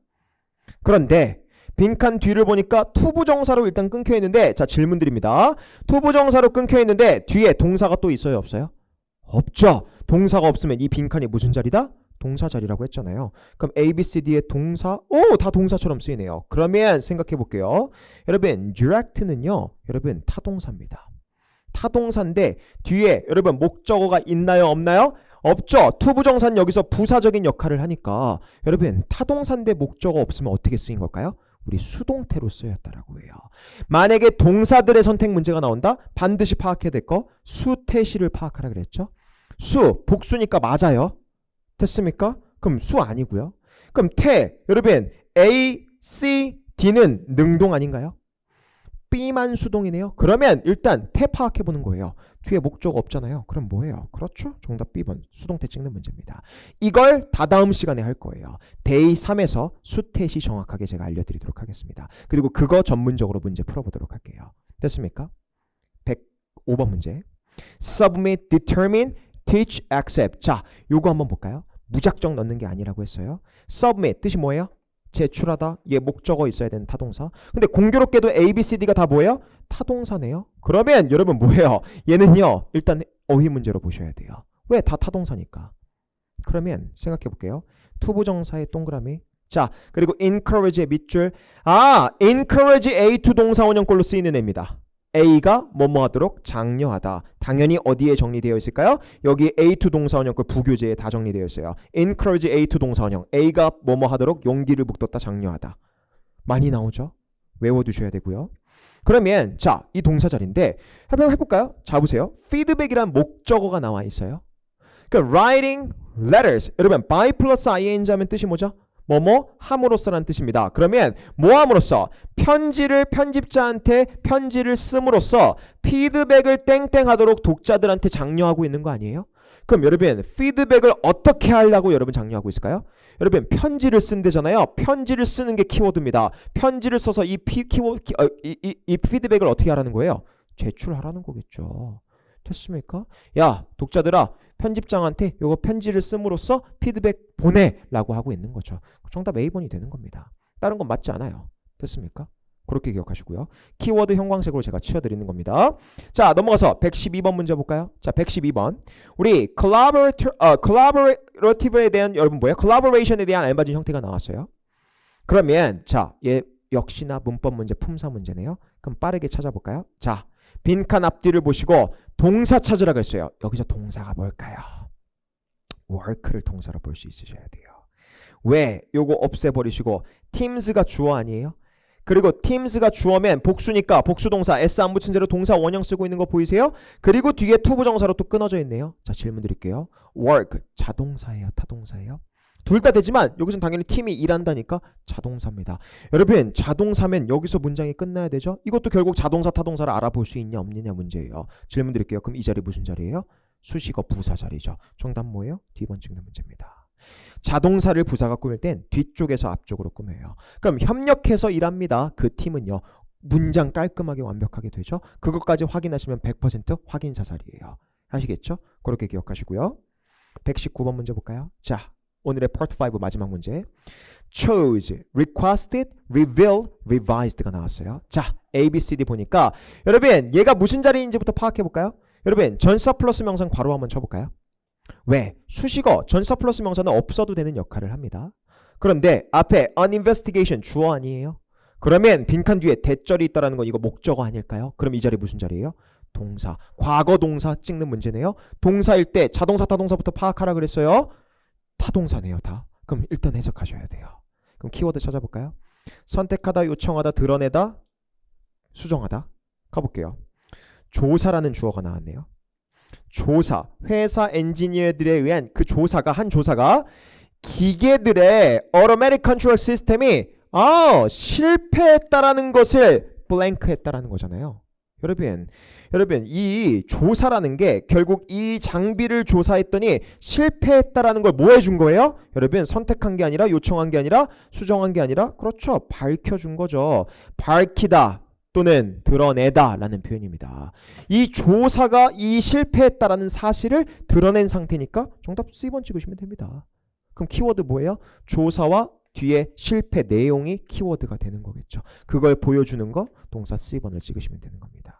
그런데 빈칸 뒤를 보니까 투부정사로 일단 끊겨 있는데, 자, 질문 드립니다. 투부정사로 끊겨 있는데 뒤에 동사가 또 있어요, 없어요? 없죠. 동사가 없으면 이 빈칸이 무슨 자리다? 동사 자리라고 했잖아요. 그럼 A, B, C, D의 동사, 다 동사처럼 쓰이네요. 그러면 생각해 볼게요. 여러분 direct는요, 여러분 타동사입니다. 타동사인데 뒤에 여러분 목적어가 있나요, 없나요? 없죠. 투부정사는 여기서 부사적인 역할을 하니까 여러분 타동사인데 목적어 없으면 어떻게 쓰인 걸까요? 우리 수동태로 쓰였다라고 해요. 만약에 동사들의 선택 문제가 나온다? 반드시 파악해야 될 거 수태시를 파악하라 그랬죠. 수, 복수니까 맞아요. 됐습니까? 그럼 수 아니고요. 그럼 태, 여러분 A, C, D는 능동 아닌가요? B만 수동이네요. 그러면 일단 태 파악해보는 거예요. 뒤에 목적 없잖아요. 그럼 뭐예요? 그렇죠? 정답 B번 수동태 찍는 문제입니다. 이걸 다다음 시간에 할 거예요. 데이 3에서 수태시 정확하게 제가 알려드리도록 하겠습니다. 그리고 그거 전문적으로 문제 풀어보도록 할게요. 됐습니까? 105번 문제. Submit, determine, teach, accept. 자, 요거 한번 볼까요? 무작정 넣는 게 아니라고 했어요. Submit 뜻이 뭐예요? 제출하다. 얘 목적어 있어야 되는 타동사. 근데 공교롭게도 A, B, C, D가 다 뭐예요? 타동사네요. 그러면 여러분 뭐예요? 얘는요. 일단 어휘 문제로 보셔야 돼요. 왜? 다 타동사니까. 그러면 생각해 볼게요. 투부정사의 동그라미. 자, 그리고 encourage의 밑줄. encourage A to 동사원형꼴로 쓰이는 애입니다. A가 뭐뭐 하도록 장려하다. 당연히 어디에 정리되어 있을까요? 여기 A2 동사원형꼴 부교재에 다 정리되어 있어요. encourage A2 동사원형. A가 뭐뭐 하도록 용기를 북돋다 장려하다. 많이 나오죠? 외워두셔야 되고요. 그러면 자, 이 동사 자리인데 한번 해볼까요? 자, 보세요. feedback이란 목적어가 나와 있어요. 그러니까 writing letters. 여러분 by 플러스 ing 하면 뜻이 뭐죠? 뭐뭐 함으로써라는 뜻입니다. 그러면 뭐 함으로써? 편지를 편집자한테 편지를 씀으로써 피드백을 땡땡 하도록 독자들한테 장려하고 있는 거 아니에요? 그럼 여러분 피드백을 어떻게 하려고 여러분 장려하고 있을까요? 여러분 편지를 쓴대잖아요. 편지를 쓰는 게 키워드입니다. 편지를 써서 이 피드백을 어떻게 하라는 거예요? 제출하라는 거겠죠. 됐습니까? 야, 독자들아, 편집장한테 요거 편지를 씀으로써 피드백 보내라고 하고 있는 거죠. 정답 A번이 되는 겁니다. 다른 건 맞지 않아요. 됐습니까? 그렇게 기억하시고요. 키워드 형광색으로 제가 치워드리는 겁니다. 자, 넘어가서 112번 문제 볼까요? 자, 112번. 우리 collaborative에 대한 여러분 뭐예요? collaboration에 대한 알맞은 형태가 나왔어요. 그러면 자, 얘 역시나 문법 문제, 품사 문제네요. 그럼 빠르게 찾아볼까요? 자, 빈칸 앞뒤를 보시고 동사 찾으라고 했어요. 여기서 동사가 뭘까요? work를 동사로 볼 수 있으셔야 돼요. 왜? 요거 없애버리시고 teams가 주어 아니에요? 그리고 teams가 주어면 복수니까 복수동사 s 안 붙인 채로 동사 원형 쓰고 있는 거 보이세요? 그리고 뒤에 투부정사로 또 끊어져 있네요. 자, 질문 드릴게요. work 자동사예요? 타동사예요? 둘 다 되지만 여기서는 당연히 팀이 일한다니까 자동사입니다. 여러분 자동사면 여기서 문장이 끝나야 되죠? 이것도 결국 자동사 타동사를 알아볼 수 있냐 없느냐 문제예요. 질문 드릴게요. 그럼 이 자리 무슨 자리예요? 수식어 부사 자리죠. 정답 뭐예요? D번 찍는 문제입니다. 자동사를 부사가 꾸밀 땐 뒤쪽에서 앞쪽으로 꾸며요. 그럼 협력해서 일합니다. 그 팀은요. 문장 깔끔하게 완벽하게 되죠. 그것까지 확인하시면 100% 확인사 자리예요. 아시겠죠? 그렇게 기억하시고요. 119번 문제 볼까요? 자, 오늘의 Part 5 마지막 문제. chose, requested, revealed, revised가 나왔어요. 자, A, B, C, D 보니까 여러분 얘가 무슨 자리인지부터 파악해 볼까요? 여러분 전사 플러스 명사는 괄호 한번 쳐볼까요? 왜? 수식어 전사 플러스 명사는 없어도 되는 역할을 합니다. 그런데 앞에 an investigation 주어 아니에요? 그러면 빈칸 뒤에 대절이 있다는 건 이거 목적어 아닐까요? 그럼 이 자리 무슨 자리예요? 동사. 과거 동사 찍는 문제네요. 동사일 때 자동사 타동사부터 파악하라 그랬어요. 타동사네요 다. 그럼 일단 해석하셔야 돼요. 그럼 키워드 찾아볼까요? 선택하다, 요청하다, 드러내다, 수정하다. 가볼게요. 조사라는 주어가 나왔네요. 조사, 회사 엔지니어들에 의한 그 조사가 한 조사가 기계들의 automatic control 시스템이 실패했다라는 것을 블랭크했다라는 거잖아요. 여러분 이 조사라는 게 결국 이 장비를 조사했더니 실패했다라는 걸 뭐 해준 거예요? 여러분 선택한 게 아니라 요청한 게 아니라 수정한 게 아니라 그렇죠. 밝혀준 거죠. 밝히다 또는 드러내다 라는 표현입니다. 이 조사가 이 실패했다라는 사실을 드러낸 상태니까 정답 C번 찍으시면 됩니다. 그럼 키워드 뭐예요? 조사와 뒤에 실패 내용이 키워드가 되는 거겠죠. 그걸 보여주는 거 동사 C번을 찍으시면 되는 겁니다.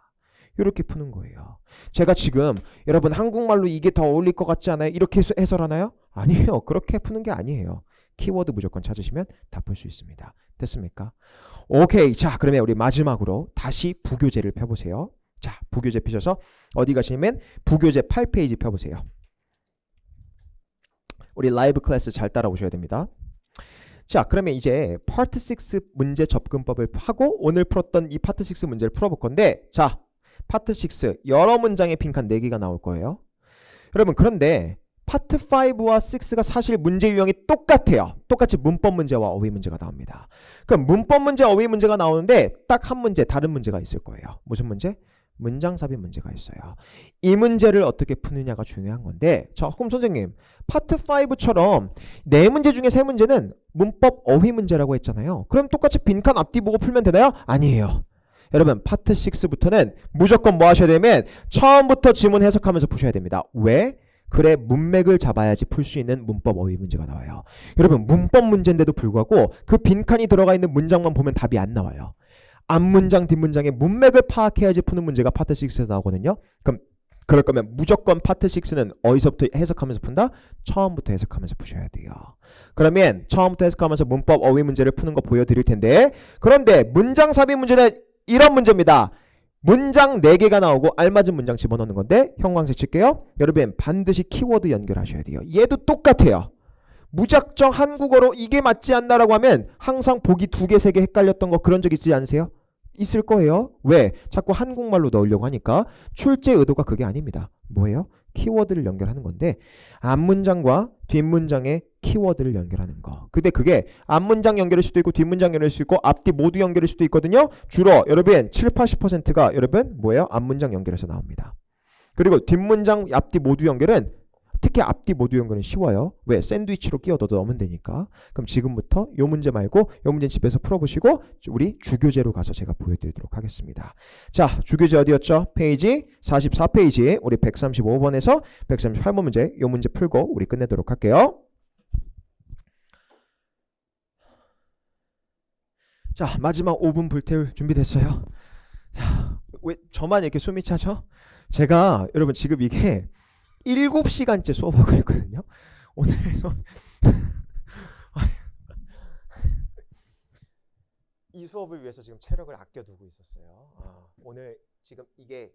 이렇게 푸는 거예요. 제가 지금 여러분 한국말로 이게 더 어울릴 것 같지 않아요? 이렇게 해설하나요? 아니에요. 그렇게 푸는 게 아니에요. 키워드 무조건 찾으시면 다 풀 수 있습니다. 됐습니까? 오케이. 자, 그러면 우리 마지막으로 다시 부교재를 펴보세요. 자, 부교재 펴셔서 어디 가시면 부교재 8페이지 펴보세요. 우리 라이브 클래스 잘 따라오셔야 됩니다. 자, 그러면 이제 파트 6 문제 접근법을 하고 오늘 풀었던 이 파트 6 문제를 풀어볼 건데, 자, 파트 6 여러 문장의 빈칸 4개가 나올 거예요. 여러분 그런데 파트 5와 6가 사실 문제 유형이 똑같아요. 똑같이 문법 문제와 어휘 문제가 나옵니다. 그럼 문법 문제, 어휘 문제가 나오는데 딱 한 문제 다른 문제가 있을 거예요. 무슨 문제? 문장 삽입 문제가 있어요. 이 문제를 어떻게 푸느냐가 중요한 건데, 자, 그럼 선생님 파트 5처럼 4문제 중에 3문제는 문법 어휘 문제라고 했잖아요. 그럼 똑같이 빈칸 앞뒤 보고 풀면 되나요? 아니에요. 여러분 파트 6부터는 무조건 뭐 하셔야 되면 처음부터 지문 해석하면서 푸셔야 됩니다. 왜? 그래 문맥을 잡아야지 풀 수 있는 문법 어휘 문제가 나와요. 여러분 문법 문제인데도 불구하고 그 빈칸이 들어가 있는 문장만 보면 답이 안 나와요. 앞문장 뒷문장의 문맥을 파악해야지 푸는 문제가 파트 6에서 나오거든요. 그럼 그럴 거면 무조건 파트 6는 어디서부터 해석하면서 푼다? 처음부터 해석하면서 푸셔야 돼요. 그러면 처음부터 해석하면서 문법 어휘 문제를 푸는 거 보여드릴 텐데, 그런데 문장 삽입 문제는 이런 문제입니다. 문장 4개가 나오고 알맞은 문장 집어넣는 건데 형광색 칠게요. 여러분 반드시 키워드 연결하셔야 돼요. 얘도 똑같아요. 무작정 한국어로 이게 맞지 않나라고 하면 항상 보기 2개, 3개 헷갈렸던 거 그런 적 있지 않으세요? 있을 거예요. 왜? 자꾸 한국말로 넣으려고 하니까. 출제 의도가 그게 아닙니다. 뭐예요? 키워드를 연결하는 건데 앞문장과 뒷문장의 키워드를 연결하는 거. 근데 그게 앞문장 연결일 수도 있고 뒷문장 연결일 수도 있고 앞뒤 모두 연결일 수도 있거든요. 주로 여러분 7, 80%가 여러분 뭐예요? 앞문장 연결해서 나옵니다. 그리고 뒷문장 앞뒤 모두 연결은 특히 앞뒤 모두 연결은 쉬워요. 왜? 샌드위치로 끼워도 넣으면 되니까. 그럼 지금부터 요 문제 말고 요 문제는 집에서 풀어보시고 우리 주교재로 가서 제가 보여드리도록 하겠습니다. 자, 주교재 어디였죠? 페이지 44페이지 우리 135번에서 138번 문제 요 문제 풀고 우리 끝내도록 할게요. 자, 마지막 5분 불태울 준비됐어요? 자, 왜 저만 이렇게 숨이 차죠? 제가 여러분 지금 이게 7시간째 수업하고 있거든요. 오늘도 이 수업을 위해서 지금 체력을 아껴두고 있었어요. 오늘 지금 이게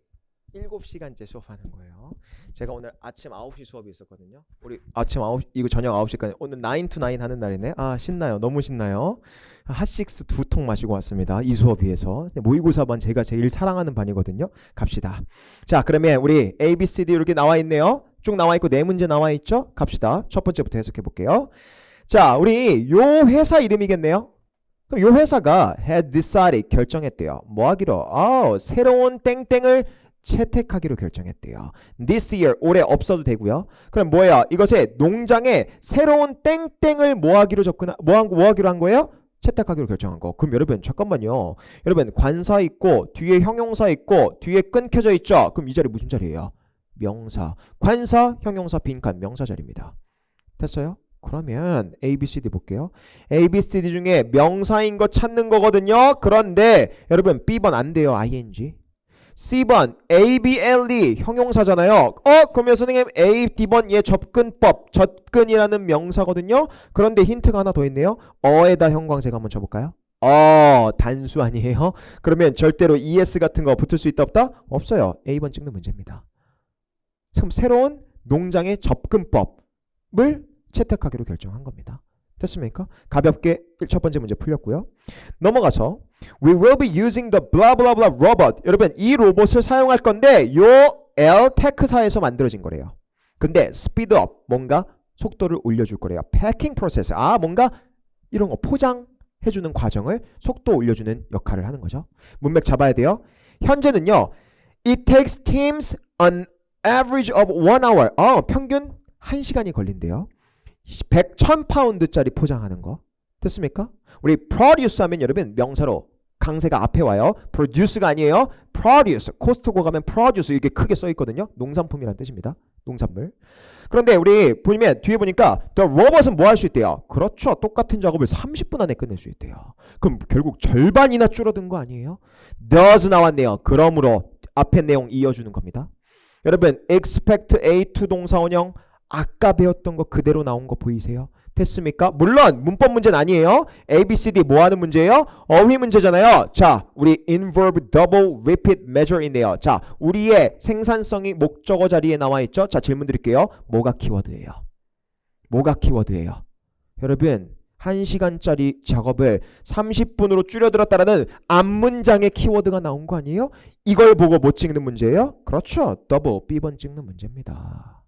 7시간째 수업하는 거예요. 제가 오늘 아침 9시 수업이 있었거든요. 우리 아침 9시, 이거 저녁 9시까지 오늘 9 to 9 하는 날이네. 신나요. 너무 신나요. 핫식스 2통 마시고 왔습니다. 이 수업 위해서. 모의고사반 제가 제일 사랑하는 반이거든요. 갑시다. 자, 그러면 우리 A, B, C, D 이렇게 나와 있네요. 쭉 나와 있고 네 문제 나와 있죠. 갑시다. 첫 번째부터 해석해 볼게요. 자, 우리 요 회사 이름이겠네요. 그럼 요 회사가 had decided 결정했대요. 뭐 하기로? 새로운 땡땡을 채택하기로 결정했대요. This year 올해 없어도 되고요. 그럼 뭐예요? 이것에 농장에 새로운 땡땡을 뭐 하기로 한 거예요? 채택하기로 결정한 거. 그럼 여러분 잠깐만요. 여러분 관사 있고 뒤에 형용사 있고 뒤에 끊겨져 있죠. 그럼 이 자리 무슨 자리예요? 명사. 관사, 형용사, 빈칸 명사 자리입니다. 됐어요? 그러면 A, B, C, D 볼게요. A, B, C, D 중에 명사인 거 찾는 거거든요. 그런데 여러분 B번 안 돼요. ing. C번 A, B, L, E 형용사잖아요. 그러면 선생님 A, D번 얘 접근법 접근이라는 명사거든요. 그런데 힌트가 하나 더 있네요. 어에다 형광색 한번 쳐볼까요? 단수 아니에요? 그러면 절대로 ES 같은 거 붙을 수 있다 없다? 없어요. A번 찍는 문제입니다. 그럼 새로운 농장의 접근법을 채택하기로 결정한 겁니다. 됐습니까? 가볍게 첫 번째 문제 풀렸고요. 넘어가서 We will be using the blah blah blah robot. 여러분 이 로봇을 사용할 건데 요 L 테크사에서 만들어진 거래요. 근데 speed up 뭔가 속도를 올려줄 거래요. packing process 뭔가 이런 거 포장해주는 과정을 속도 올려주는 역할을 하는 거죠. 문맥 잡아야 돼요. 현재는요. It takes teams an average of 1 hour. 평균 1시간이 걸린대요. 1000파운드짜리 포장하는 거. 됐습니까? 우리 produce 하면 여러분 명사로 강세가 앞에 와요. produce가 아니에요. produce. 코스트코 가면 produce 이렇게 크게 써 있거든요. 농산품이란 뜻입니다. 농산물. 그런데 우리 보면 뒤에 보니까 the robot은 뭐 할 수 있대요? 그렇죠. 똑같은 작업을 30분 안에 끝낼 수 있대요. 그럼 결국 절반이나 줄어든 거 아니에요? does 나왔네요. 그러므로 앞에 내용 이어주는 겁니다. 여러분 expect A2 동사원형 아까 배웠던 거 그대로 나온 거 보이세요? 됐습니까? 물론 문법 문제는 아니에요. A, B, C, D 뭐 하는 문제예요? 어휘 문제잖아요. 자, 우리 inverb double repeat measure이네요. 자, 우리의 생산성이 목적어 자리에 나와 있죠? 자, 질문 드릴게요. 뭐가 키워드예요? 뭐가 키워드예요? 여러분 1시간짜리 작업을 30분으로 줄여들었다라는 앞문장의 키워드가 나온 거 아니에요? 이걸 보고 못 찍는 문제예요? 그렇죠. double B번 찍는 문제입니다.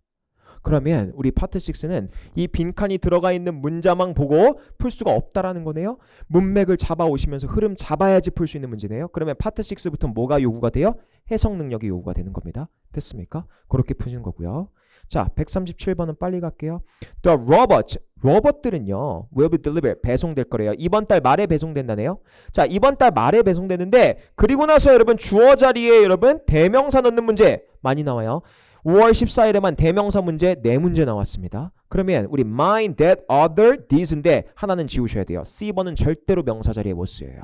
그러면 우리 파트 6는 이 빈칸이 들어가 있는 문자만 보고 풀 수가 없다라는 거네요. 문맥을 잡아오시면서 흐름 잡아야지 풀 수 있는 문제네요. 그러면 파트 6부터 뭐가 요구가 돼요? 해석 능력이 요구가 되는 겁니다. 됐습니까? 그렇게 푸시는 거고요. 자, 137번은 빨리 갈게요. The robots, 로봇들은요 will be delivered, 배송될 거래요. 이번 달 말에 배송된다네요. 자, 이번 달 말에 배송되는데 그리고 나서 여러분 주어 자리에 여러분 대명사 넣는 문제 많이 나와요. 5월 14일에만 대명사 문제 4문제 나왔습니다. 그러면 우리 mine, that, other, these인데 하나는 지우셔야 돼요. C번은 절대로 명사 자리에 못 쓰여요.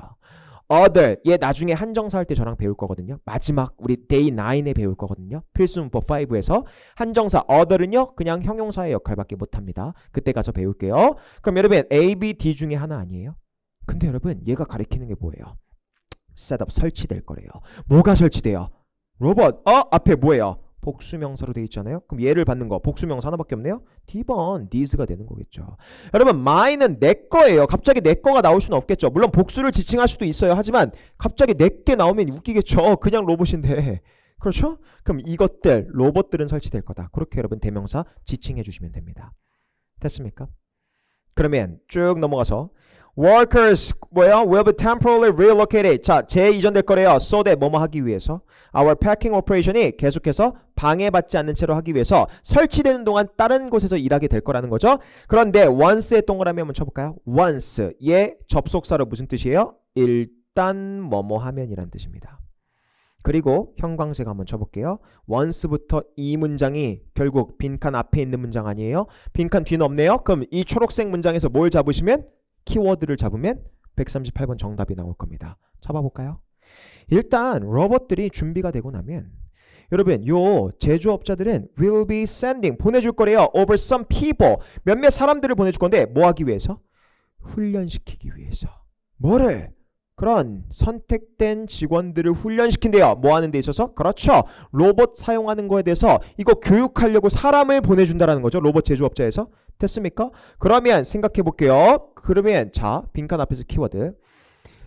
other, 얘 나중에 한정사 할 때 저랑 배울 거거든요. 마지막 우리 day 9에 배울 거거든요. 필수문법 5에서 한정사 other는요 그냥 형용사의 역할밖에 못합니다. 그때 가서 배울게요. 그럼 여러분 A, B, D 중에 하나 아니에요? 근데 여러분 얘가 가리키는 게 뭐예요? 셋업 설치될 거래요. 뭐가 설치돼요? 로봇. 앞에 뭐예요? 복수명사로 되어 있잖아요. 그럼 얘를 받는 거 복수명사 하나밖에 없네요. D번 these가 되는 거겠죠. 여러분 mine은 내 거예요. 갑자기 내 거가 나올 수는 없겠죠. 물론 복수를 지칭할 수도 있어요. 하지만 갑자기 내게 나오면 웃기겠죠. 그냥 로봇인데. 그렇죠? 그럼 이것들 로봇들은 설치될 거다. 그렇게 여러분 대명사 지칭해 주시면 됩니다. 됐습니까? 그러면 쭉 넘어가서 Workers will be temporarily relocated. 자, 재이전될 거래요. So that 뭐뭐 하기 위해서 Our packing operation이 계속해서 방해받지 않는 채로 하기 위해서 설치되는 동안 다른 곳에서 일하게 될 거라는 거죠. 그런데 once의 동그라미 한번 쳐볼까요? once 얘 접속사로 무슨 뜻이에요? 일단 뭐뭐 하면이란 뜻입니다. 그리고 형광색 한번 쳐볼게요. once부터 이 문장이 결국 빈칸 앞에 있는 문장 아니에요? 빈칸 뒤는 없네요. 그럼 이 초록색 문장에서 뭘 잡으시면? 키워드를 잡으면 138번 정답이 나올 겁니다. 잡아볼까요? 일단 로봇들이 준비가 되고 나면 여러분 요 제조업자들은 will be sending 보내줄 거래요. over some people 몇몇 사람들을 보내줄 건데 뭐 하기 위해서? 훈련시키기 위해서. 뭐를? 그런 선택된 직원들을 훈련시킨대요. 뭐 하는 데 있어서? 그렇죠. 로봇 사용하는 거에 대해서 이거 교육하려고 사람을 보내준다라는 거죠. 로봇 제조업자에서. 됐습니까? 그러면 생각해 볼게요. 그러면 자, 빈칸 앞에서 키워드.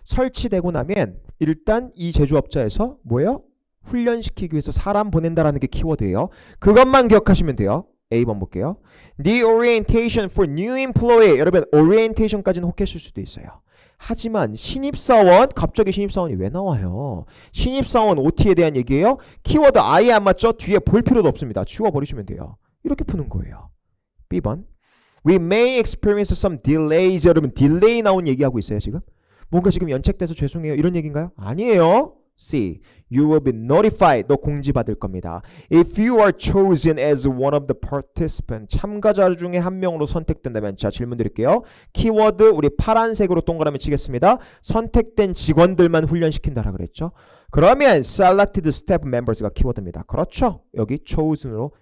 설치되고 나면 일단 이 제조업자에서 뭐예요? 훈련시키기 위해서 사람 보낸다라는 게 키워드예요. 그것만 기억하시면 돼요. A번 볼게요. The orientation for new employee. 여러분, orientation까지는 혹했을 수도 있어요. 하지만 신입사원, 갑자기 신입사원이 왜 나와요? 신입사원 OT에 대한 얘기예요. 키워드 아예 안 맞죠? 뒤에 볼 필요도 없습니다. 지워버리시면 돼요. 이렇게 푸는 거예요. B번. We may experience some delays. 여러분, 딜레이 나온 얘기하고 있어요, 지금? 뭔가 지금 연책돼서 죄송해요. 이런 얘기인가요? 아니에요. C. You will be notified. 너 공지받을 겁니다. If you are chosen as one of the participants. 참가자 중에 한 명으로 선택된다면. 자, 질문 드릴게요. 키워드 우리 파란색으로 동그라미 치겠습니다. 선택된 직원들만 훈련시킨다라 그랬죠. 그러면 selected staff members가 키워드입니다. 그렇죠. 여기 chosen으로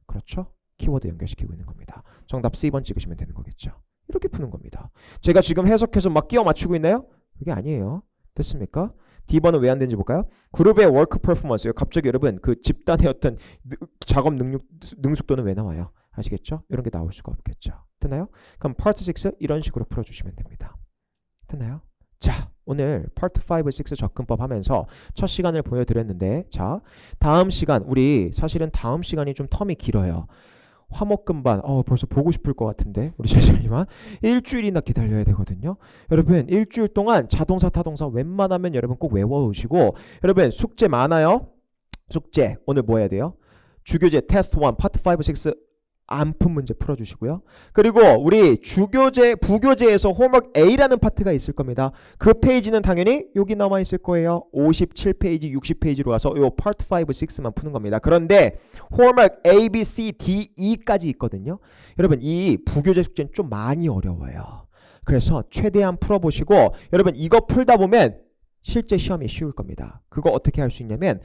그렇죠. 키워드 연결시키고 있는 겁니다. 정답 C번 찍으시면 되는 거겠죠. 이렇게 푸는 겁니다. 제가 지금 해석해서 막 끼워 맞추고 있나요? 그게 아니에요. 됐습니까? D번은 왜 안 되는지 볼까요? 그룹의 워크 퍼포먼스요. 갑자기 여러분 그 집단의 어떤 작업 능숙도는 왜 나와요? 아시겠죠? 이런 게 나올 수가 없겠죠. 됐나요? 그럼 파트 6 이런 식으로 풀어주시면 됩니다. 됐나요? 자, 오늘 파트 5, 6 접근법 하면서 첫 시간을 보여드렸는데 자, 다음 시간 우리 사실은 다음 시간이 좀 텀이 길어요. 화목금반 벌써 보고 싶을 것 같은데 우리 잠시만요. 일주일이나 기다려야 되거든요. 여러분 일주일 동안 자동사 타동사 웬만하면 여러분 꼭 외워오시고 여러분 숙제 많아요. 숙제 오늘 뭐 해야 돼요? 주교재 테스트 1 파트 5, 6 안푼 문제 풀어주시고요. 그리고 우리 주교재, 부교재에서 홈워크 A라는 파트가 있을 겁니다. 그 페이지는 당연히 여기 남아 있을 거예요. 57페이지, 60페이지로 와서 요 파트 5, 6만 푸는 겁니다. 그런데 홈워크 A, B, C, D, E까지 있거든요. 여러분 이 부교재 숙제는 좀 많이 어려워요. 그래서 최대한 풀어보시고 여러분 이거 풀다 보면 실제 시험이 쉬울 겁니다. 그거 어떻게 할 수 있냐면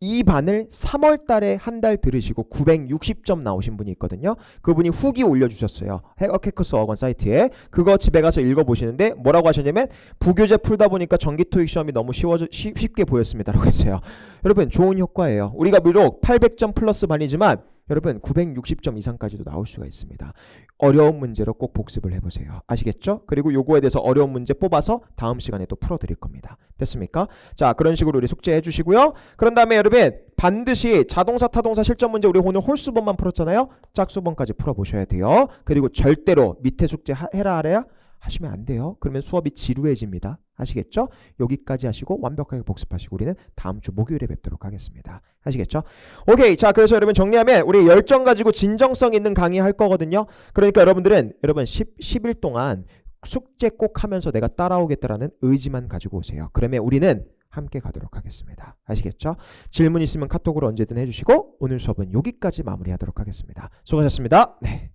이 반을 3월 달에 한 달 들으시고 960점 나오신 분이 있거든요. 그분이 후기 올려주셨어요. 해커스 어건 사이트에. 그거 집에 가서 읽어보시는데 뭐라고 하셨냐면 부교재 풀다 보니까 전기토익 시험이 너무 쉽게 보였습니다. 라고 했어요. 여러분 좋은 효과예요. 우리가 비록 800점 플러스 반이지만 여러분 960점 이상까지도 나올 수가 있습니다. 어려운 문제로 꼭 복습을 해보세요. 아시겠죠? 그리고 요거에 대해서 어려운 문제 뽑아서 다음 시간에 또 풀어드릴 겁니다. 됐습니까? 자, 그런 식으로 우리 숙제해 주시고요. 그런 다음에 여러분 반드시 자동사 타동사 실전 문제 우리 오늘 홀수번만 풀었잖아요. 짝수번까지 풀어보셔야 돼요. 그리고 절대로 밑에 숙제 해라 아래야 하시면 안 돼요. 그러면 수업이 지루해집니다. 아시겠죠? 여기까지 하시고 완벽하게 복습하시고 우리는 다음 주 목요일에 뵙도록 하겠습니다. 아시겠죠? 오케이. 자, 그래서 여러분 정리하면 우리 열정 가지고 진정성 있는 강의 할 거거든요. 그러니까 여러분들은 여러분 10일 동안 숙제 꼭 하면서 내가 따라오겠다라는 의지만 가지고 오세요. 그러면 우리는 함께 가도록 하겠습니다. 아시겠죠? 질문 있으면 카톡으로 언제든 해주시고 오늘 수업은 여기까지 마무리하도록 하겠습니다. 수고하셨습니다. 네.